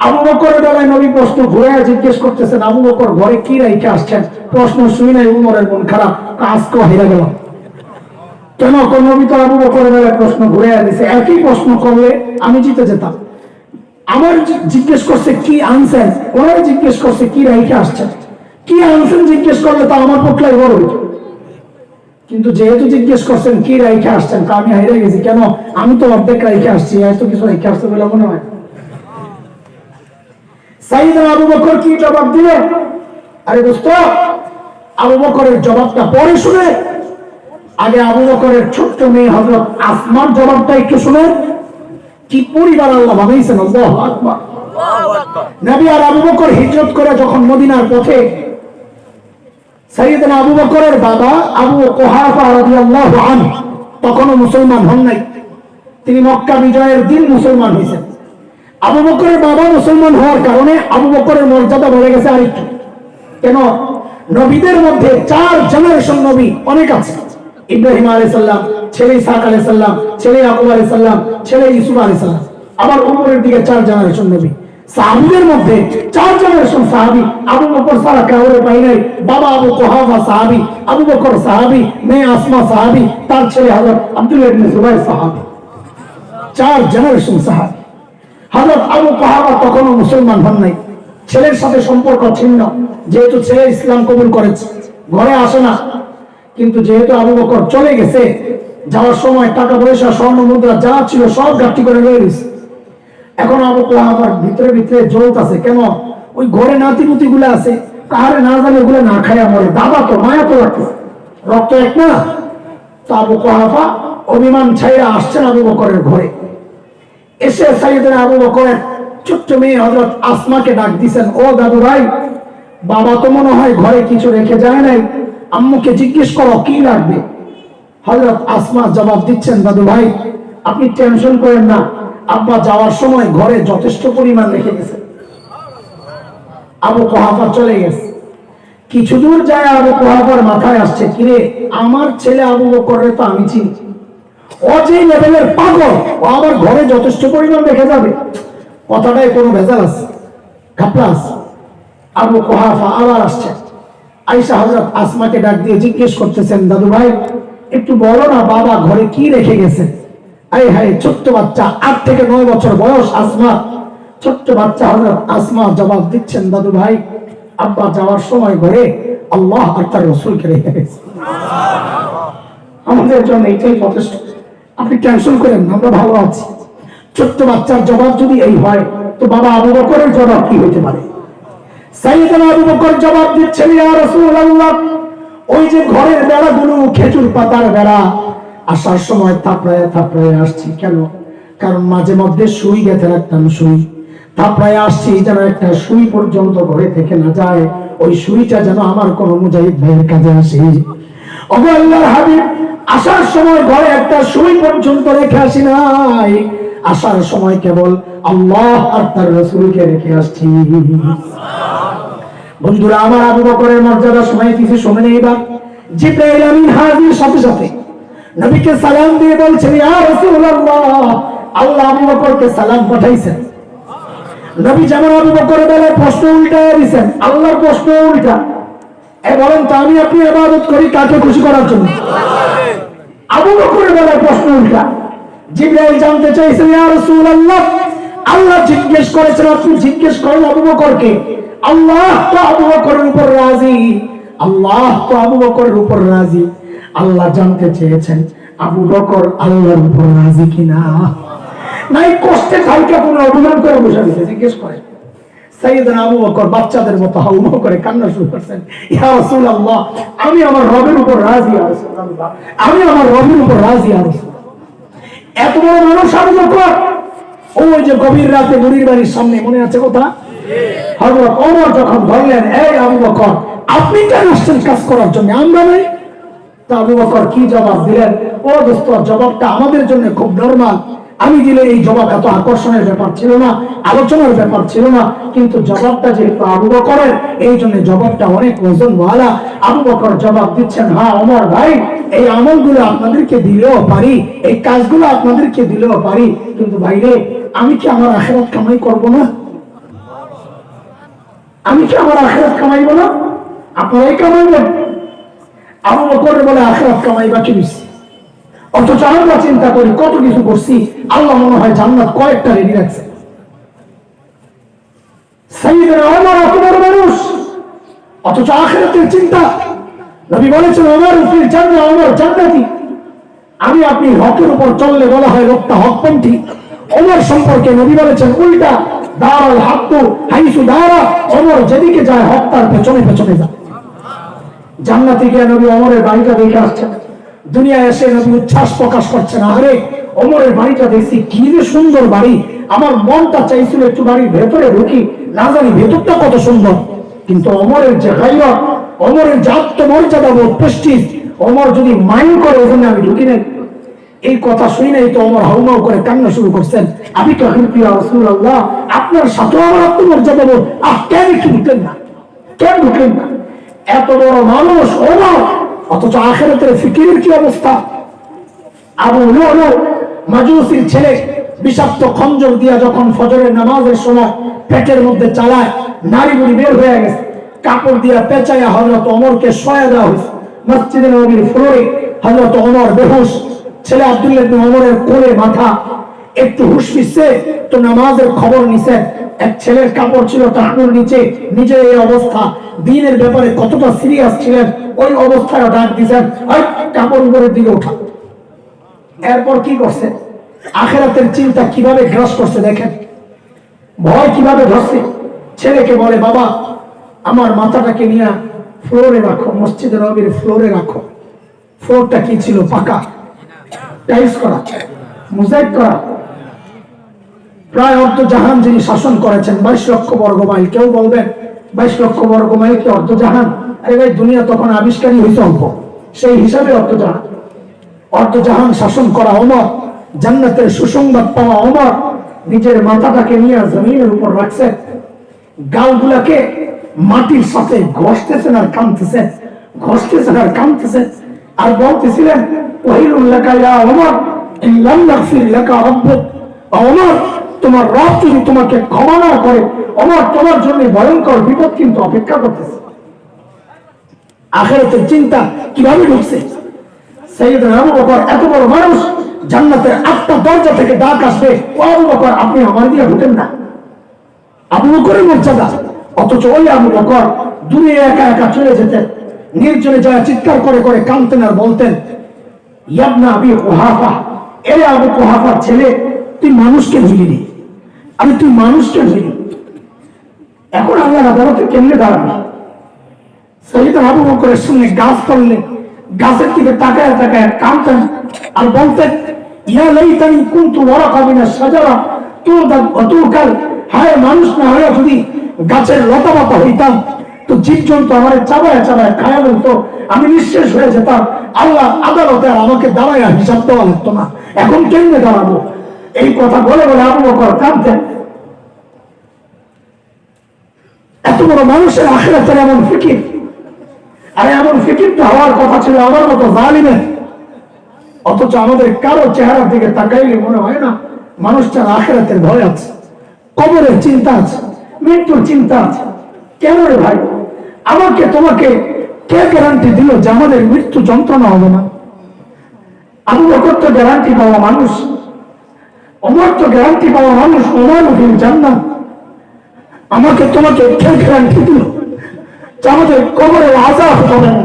আবু বকরের বেলায় নবী প্রশ্ন ঘুরে জিজ্ঞেস করতেছেন, আবু বকর ঘরে কি রেখে আসছেন? প্রশ্ন শুনে নাই ওমরের মন খারাপ, আজকে হেরে গেল। কেন? কোন নবী তো আবু বকরের বেলায় প্রশ্ন ঘুরে দিয়েছে, একই প্রশ্ন করলে আমি জিতে যেতাম। আমার জিজ্ঞেস করছে কি আনছেন, ওনারা জিজ্ঞেস করছে কি রেখে আসছেন। কি আনছেন জিজ্ঞেস করলে তা আমার পক্ষলাই বড় হইত, কিন্তু যেহেতু জিজ্ঞেস করছেন কি রেখে আসছেন, তা আমি হেরে গেছি। কেন? আমি তো অর্ধেক রেখে আসছি, এত কিছু রেখে আসতে বলে মনে হয়। সাইয়েদনা আবু বকর কি জবাব দিলেন? আরে দোস্ত, আবু বকরের জবাবটা পরে শুনে, আগে আবু বকরের ছোট্ট মেয়ে হযরত আসমার জবাবটা একটু শুনে। কি পরিবার আল্লাহ বানাইছেন, আল্লাহু আকবার। নবী আর আবু বকর হিজরত করে যখন মদিনার পথে, সাইয়েদনা আবু বকরের বাবা আবু কুহাফা রাদিয়াল্লাহু আনহু তখনও মুসলমান হন নাই, তিনি মক্কা বিজয়ের দিন মুসলমান হয়েছেন। আবু বকরের বাবা মুসলমান হওয়ার কারণে আবু বকরের মর্যাদা বেড়ে গেছে আরেকটু। কেন? নবীদের মধ্যে 4 জেনারেশন নবী অনেক আছে। ইব্রাহিম আলাইহিস সালাম, ছেলে ইসহাক আলাইহিস সালাম, ছেলে ইয়াকুব আলাইহিস সালাম, ছেলে ইউসুফ আলাইহিস সালাম, আবার উপরের দিকে 4 জেনারেশন নবী। সাহাবীদের মধ্যে 4 জেনারেশন সাহাবী। আবু বকর সারা কাউরে পাই নাই। বাবা আবু কুহাফা সাহাবী, আবু বকর সাহাবী, মেয়ে আসমা সাহাবী, তার ছেলে হযরত আব্দুল্লাহ ইবনে জুবাইর সাহাবী। 4 জেনারেশন সাহাবী। হযরত আবু কুহাফা তখনও মুসলমান হন নাই, ছেলের সাথে সম্পর্ক ছিন্ন, যেহেতু ছেলে ইসলাম কবুল করেছে, ঘরে আসে না। কিন্তু যেহেতু আবু বকর চলে গেছে, যাওয়ার সময় টাকা পয়সা স্বর্ণ মুদ্রা যা ছিল সব গাঠি করে নিয়ে গেছে। এখন আবু কুহাফার ভিতরে ভিতরে জ্বলতাছে, কেন? ওই ঘরে নাতিপুতি গুলো আছে, কাহারে না জানে ওগুলো না খায় মরে, দাদা তো মায়া তো রাখতেছে, রক্ত এক না। তো আবু কুহাফা অভিমান ছাইরা আসছেন আবু বকরের ঘরে। এসে সাইয়েদনা আবু বকরের ছোট্ট মেয়ে হযরত আসমাকে ডাক দিছেন, ও দাদু ভাই, বাবা তো মনে হয় ঘরে কিছু রেখে যায় নাই, আম্মুকে জিজ্ঞেস করো কি লাগবে। হযরত আসমা জবাব দিচ্ছেন, দাদু ভাই আপনি টেনশন করেন না, আব্বা যাওয়ার সময় ঘরে যথেষ্ট পরিমাণ রেখে গেছে। আবু কুহাফা চলে গেছে। কিছু দূর যায় আবু কুহাফার মাথায় আসছে, কিরে আমার ছেলে আবু বকরের তো আমি চিনি, ও যে লেভেলের পাগল, ও আমার ঘরে যথেষ্ট পরিমাণ রেখে যাবে, কথাটাই কোনো ভেজাল আছে, ঘাপলা আছে। আবু কুহাফা আবার আসছে, আয়েশা হযরত আসমাকে ডাক দিয়ে জিজ্ঞেস করতেছেন, দাদু ভাই একটু বলো না বাবা ঘরে কি রেখে গেছে। আয় হায়, ছোট্ট বাচ্চা, 8 থেকে 9 বছর বয়স আসমা, ছোট্ট বাচ্চা হযরত আসমা জবাব দিচ্ছেন, দাদু ভাই আব্বা যাওয়ার সময় ঘরে আল্লাহ আর তার রাসূলকে রেখে গেছে। আমাদের জন্য এটাই যথেষ্ট, আপনি টেনশন করেন না, আমরা ভালো আছি। ছোট্ট বাচ্চার জবাব যদি এই হয়, তো বাবা আবু বকরের জবাব কি হতে পারে? সাইয়েদনা আবু বকর জবাব দিচ্ছেন, ইয়া রাসূলুল্লাহ, ওই যে ঘরের বেড়াগুলো খেজুর পাতার বেড়া, আসার সময় থাপড়ায় থাপড়ায় আসছি। কেন? কারণ মাঝে মধ্যে সুই গেঁথে রাখতাম, সুই থাপড়ায় আসছি যেন একটা সুই পর্যন্ত ঘরে থেকে না যায়, ওই সুইটা যেন আমার কোন মুজাহিদ ভাইয়ের কাজে আসে। ওগো আল্লাহর হাবিব, আসার সময় ঘরে একটা সুই পর্যন্ত রেখে আসি নাই, আসার সময় কেবল আল্লাহ আর তার রাসূলকে রেখে আসছি। বন্ধুরা আমার, আবু বকরের মর্যাদা সময় কিছু শুনে নেই। এবার জিবরাইল আমিন হাজির, সাথে সাথে নবীকে সালাম দিয়ে বলছেন, ইয়া রাসূলুল্লাহ, আল্লাহ আবু বকরকে সালাম পাঠাইছেন। নবী যেমন আবু বকরের বেলায় প্রশ্ন উল্টায় দিয়েছেন, আল্লাহর প্রশ্ন উল্টা। বলেন তো, আমি আপনি ইবাদত করি কাকে খুশি করার জন্য? আবু বকরের বেলায় প্রশ্ন উল্টা। জিবরাইল জানতে চাইছেন, ইয়া রাসূলুল্লাহ, আল্লাহ জিজ্ঞেস করেছেন, আপনি জিজ্ঞেস করেন আবু বকরকে। আল্লাহ তো আবু বকরের উপর রাজি, আল্লাহ তো আবু বকরের উপর রাজি। আল্লাহ জানতে চেয়েছেন আবু বকর আল্লাহর উপর রাজি কিনা। নাই কষ্টে কালকে কোনো অভিমান করে বসে দিয়েছে, জিজ্ঞেস করে। সাইয়েদনা আবু বকর বাচ্চাদের মতো হাউমাউ করে কান্না শুরু করছেন, ইয়া রাসূলুল্লাহ, আমি আমার রবের উপর রাজি, ইয়া রাসূলুল্লাহ, আমি আমার রবের উপর রাজি, ইয়া রাসূলুল্লাহ। এত বড় মানুষ আবু বকর, ওই যে গভীর রাতে নবীর বাড়ির সামনে, মনে আছে কথা? হযরত ওমর যখন বললেন, এই আবু বকর, আপনি কেন আসছেন কাজ করার জন্য, আমরা নাই? তা আবু বকর কি জবাব দিলেন? ও দোস্ত, জবাবটা আমাদের জন্য খুব নরমাল। আমি দিলে এই জবাব এত আকর্ষণের ব্যাপার ছিল না, আলোচনার ব্যাপার ছিল না, কিন্তু জবাবটা যেহেতু আবু বকরের, এই জন্য জবাবটা অনেক ওজনওয়ালা। আবু বকর জবাব দিচ্ছেন, হ্যাঁ ওমর ভাই, এই আমলগুলো আপনাদেরকে দিলেও পারি, এই কাজগুলো আপনাদেরকে দিলেও পারি, কিন্তু ভাইরে আমি কি আমার আখিরাত কামাই করব না? আমি কি আমার আখিরাত কামাইব না? আপনারাই কামাইবেন। আবু বকর বলে, আখিরাত কামাইবা কি বেশি? অথচ আমরা চিন্তা করি কত কিছু করছি, আল্লাহ মনে হয় জান্নাত কয়েকটা রেডি রাখছে। সাইয়েদনা ওমর এত বড় মানুষ, অথচ আখিরাতের চিন্তা। নবী বলেছেন, ওমর ফিল জান্নাহ, ওমর জান্নাতি। আমি আপনি হকের উপর চললে বলা হয় লোকটা হকপন্থী। ওমর সম্পর্কে নবী বলেছেন উল্টা, দারাল হাক্কু হাইসু দারা, ওমর যেদিকে যায় হক তার পেছনে পেছনে যায়। জান্নাতে গিয়ে নবী ওমরের বাড়িটা দেখে আসছেন। দুনিয়ায় এসে নবী উচ্ছ্বাস প্রকাশ করছেন, আরে ওমরের বাড়িটা দেখছি কি যে সুন্দর বাড়ি, আমার মনটা চাইছিল একটু বাড়ির ভেতরে ঢুকি, না জানি ভেতরটা কত সুন্দর। কিন্তু ওমরের যে গায়রত, ওমরের যে আত্মমর্যাদা বোধ, প্রেস্টিজ, ওমর যদি মাইন্ড করে ওখানে আমি ঢুকি নাই। এই কথা শুনেই তো ওমর হাউমাউ করে কান্না শুরু করছেন, আমি তো ইয়া রাসূলুল্লাহ, আপনার সাথে আমার আত্মমর্যাদা বোধ, কেন একটু ঢুকলেন না, কেন ঢুকলেন না? এত বড় মানুষ ওমর, অথচ আখিরাতের ফিকিরের কি অবস্থা? আবু লুলু মাজুসির ছেলে বিষাক্ত খঞ্জর দিয়া যখন ফজরের নামাজের সময় পেটের মধ্যে চালায়, নারী বুড়ি বের হয়ে গেছে, কাপড় দিয়া পেঁচাইয়া হযরত ওমরকে শোয়া দেওয়া হয়েছে মসজিদে নববীর ফ্লোরে। হযরত ওমর বেহুশ, ছেলে আব্দুল্লাহ ইবনে ওমরের কোলে মাথা, একটু হুশ ফিরছে তো নামাজের খবর নিছে। এক ছেলের কাপড় ছিল টাকুর নিচে, নিজের এই অবস্থা, দ্বীনের ব্যাপারে কতটা সিরিয়াস ছিলেন, ওই অবস্থায় ডাক দিয়েছেন, কাপড় উপরের দিকে ওঠা। এরপর কি করছে? আখিরাতের চিন্তা কিভাবে গ্রাস করছে দেখেন, ভয় কিভাবে ধরছে। ছেলেকে বলে, বাবা আমার মাথাটাকে নিয়ে ফ্লোরে রাখো, মসজিদে নববীর ফ্লোরে রাখো। ফ্লোরটা কি ছিল? পাকা, টাইলস করা, মোজাইক করা। প্রায় অর্ধ জাহান যিনি শাসন করেছেন, 22 লক্ষ বর্গ মাইল। কেউ বলবেন 22 লক্ষ বর্গ মাইল কি অর্ধ জাহান? আরে ভাই, দুনিয়া তখন আবিষ্কারই হয়েছে অল্প, সেই হিসাবে অর্ধ জাহান। অর্ধ জাহান শাসন করা ওমর, জান্নাতের সুসংবাদ পাওয়া ওমর, নিজের মাথাটাকে নিয়ে জমিনের উপর রাখছে, গালগুলাকে মাটির সাথে ঘষতেছেন আর কাঁদতেছেন, ঘষতেছেন আর কাঁদতেছেন, আর বলতেছিলেন, ওয়াইলুল লাকা ইয়া ওমর ইন লাম ইয়াগফির লাকা রাব্বুক। ওমর, তোমার রব যদি তোমাকে ক্ষমা না করে, ওমর তোমার জন্য ভয়ঙ্কর বিপদ কিন্তু অপেক্ষা করতেছে। আখিরাতের চিন্তা কিভাবে ঢুকছে? সাইয়েদনা আবু বকর এত বড় মানুষ, জান্নাতের 8টা দরজা থেকে ডাক আসবে, ও আবু বকর আপনি আমার দিয়ে ঢুকেন না। আবু বকরের মর্যাদা, অথচ ওই আবু বকর দূরে একা একা চলে যেতেন, নির্জনে যায় চিৎকার করে করে কাঁদতেন আর বলতেন, ইয়াবনা আবি কুহাফা, এ আবু কুহাফার ছেলে, তুই মানুষকে ভুলিনি, আমি তুই মানুষকে ভুলি। এখন আল্লাহর আদালতে কেমনে দাঁড়াবি? সাইয়েদনা আবু বকরের সামনে গাছ পড়লে গাছের দিকে তাকায় তাকায় কাঁদতেন আর বলতেন, ইয়া লাইতানি কুনতু ওয়ারাকা মিনাশ শাজারা তুকাল, হায় মানুষ না হয়ে যদি গাছের লতা পাতা হইতাম তো জীবজন্তু আমার চাবায় চাবায় খায়া বলতো, আমি নিঃশেষ হয়ে যেতাম, আল্লাহ আদালতে আমাকে দাঁড়ায় হিসাব দেওয়া লাগতো না, এখন কেমনে দাঁড়াবো? এই কথা বলে বলে আবু বকর কাঁদতেন। এত বড় মানুষের আখিরাতের এমন ফিকির, আর এমন ফিকিরটা হওয়ার কথা ছিল আমার মতো জালিমের। অথচ আমাদের কারো চেহারার দিকে তাকাইলে মনে হয় না মানুষটার আখিরাতের ভয় আছে, কবরের চিন্তা আছে, মৃত্যুর চিন্তা আছে। কেন রে ভাই? আমাকে তোমাকে কে গ্যারান্টি দিল যে আমাদের মৃত্যু যন্ত্রণা হবে না? আবু বকর তো গ্যারান্টি পাওয়া মানুষ, ওমর তো গ্যারান্টি পাওয়া মানুষ, ওমর ফিল জান্নাত। আমাকে তোমাকে কে গ্যারান্টি দিল যে আমাদের কবরের আযাব হবে না?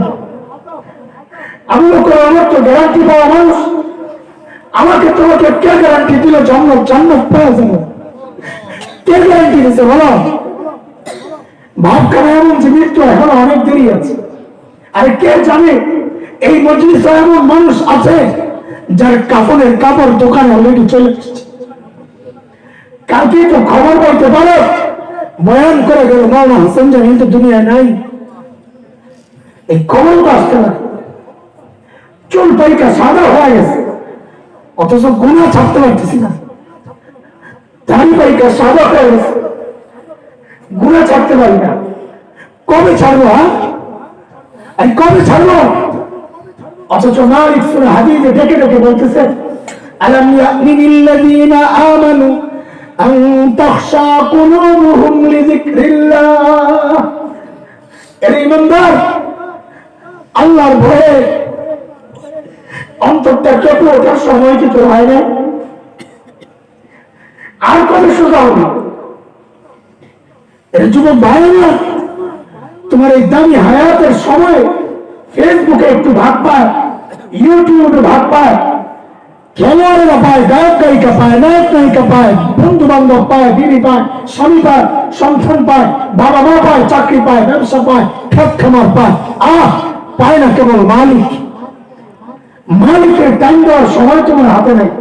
আবু বকর ওমর তো গ্যারান্টি পাওয়া মানুষ, আমাকে তোমাকে কে গ্যারান্টি দিল জান্নাত পাওয়া যাবে? কে গ্যারান্টি দিয়েছে বলো? ভাবখানা এমন যে মৃত্যু এখনো অনেক দেরি আছে। আরে কে জানে এই মজলিসে এমন মানুষ আছে যার কাফনের কাপড় দোকানে অলরেডি চলে এসেছে। কালকে তো খবর বলতে পারে, বয়ান করে গেল মাওলানা হাসান জানি তো দুনিয়া নাই, এই খবর তো আসতে না। চুল পাইকা সাদা হয়ে গেছে, অথচ গুনাহ ছাড়তে পারতেছি না। দাড়ি পাইকা সাদা হয়ে গেছে, গুনাহ ছাড়তে পারি না। কবে ছাড়বো? হ্যাঁ, কবে ছাড়বো? অথচ মালিক সূরা হাদীদে ডেকে ডেকে বলতেছে, আলাম ইয়ানিল্লাযীনা আমানু আন তাখশা কুলুবুহুম লিযিকরিল্লাহ। এর ঈমানদার, আল্লাহর ভয়ে অন্তরটা কেঁপে ওঠার সময় কি তোর হয় না? আর কবে সোজা হবে? এর যুবক ভাইরা, তোমার এই দামি হায়াতের সময় ফেসবুকে একটু ভাগ পায়, ইউটিউবে ভাগ পায়, খেলোয়াড়েরা পায়, গায়ক গায়িকা পায়, নায়ক নায়িকা পায়, বন্ধু বান্ধব পায়, বিবি পায়, স্বামী পায়, সন্তান পায়, বাবা মা পায়, চাকরি পায়, ব্যবসা পায়, খেত খামার পায়। পায় না কেবল মালিক। মালিকের টাইম দেওয়ার সময় তোমার হাতে নেই।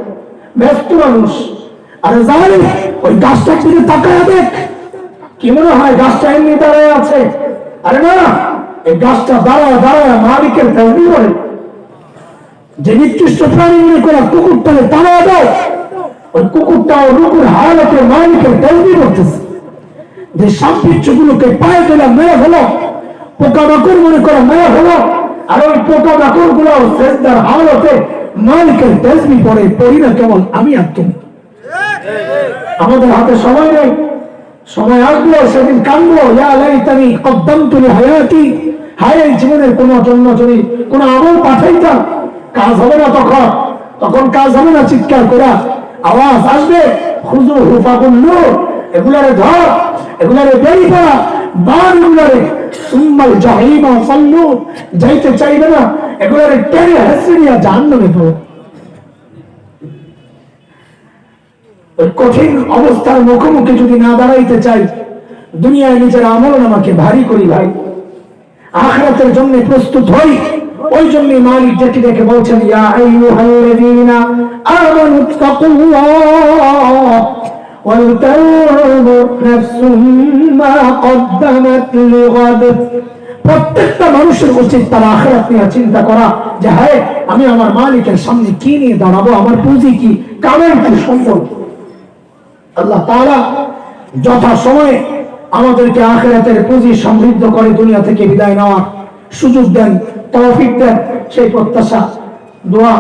ব্যস্ত মানুষ। আরে জানি ওই গাছটার দিকে তাকায় দেখ, কি মনে হয় গাছটা এমনি দাঁড়ায় আছে? আরে না, এই গাছটা দাঁড়ায় দাঁড়ায় মালিকের তাসবিহ করে। যে নিকৃষ্ট প্রাণী মনে করে কুকুরটাকে দাঁড়ায় দাও, ওই কুকুরটা ও রুকুর হালতে মালিকের তাসবিহ করতেছে। যে সাপ বিচ্ছুগুলোকে পায়ে তোলা মেরে হলো, পোকামাকড় মনে করে মেরে হলো, আর ওই পোকামাকড় গুলো সেজদার হালতে মালিকের তাসবিহ পড়ে। পড়ি না কেবল আমি আর তুমি। আমাদের হাতে সময় নেই, সময় আসলো সেদিন কাঁদবো, ইয়া লাইতানি কদ্দামতু লিহায়াতি, হায় এই জীবনের কোন জন্য যদি কোন আমল পাঠাইতাম, কাজ হবে না। তখন কাজ হবে না। চিৎকার করা আওয়াজ আসবে, খুযুহু ফাগুল্লু, এগুলারে ধর, এগুলারে বের করা, বার এগুলারে, সুম্মাল জাহিমা সাল্লু, যাইতে চাইবে না, এগুলারে টেনে হেসড়ে নিয়ে জাহান্নামে ফেলো। ওই কঠিন অবস্থার মুখোমুখি যদি না দাঁড়াইতে চাই, দুনিয়ায় নিজের আমল নামাকে ভারী করি ভাই, আখিরাতের জন্য প্রস্তুত হই। ওই জন্য মালিক যেটি দেখে বলছেন, ইয়া আইয়ুহাল্লাযীনা আমানুত্তাকুল্লাহ ওয়াল তানজুর নাফসুম মা কদ্দামাত লিগাদ। প্রত্যেকটা মানুষের উচিত তার আখিরাত নিয়ে চিন্তা করা, যে হ্যাঁ আমি আমার মালিকের সামনে কি নিয়ে দাঁড়াবো, আমার পুঁজি কি, কামাই কি, সম্পদ। আল্লাহ তাআলা যথা সময়ে আমাদেরকে আখিরাতের পুঁজি সমৃদ্ধ করে দুনিয়া থেকে বিদায় নেওয়ার সুযোগ দেন, তৌফিক দেন, সেই প্রত্যাশা, দোয়া।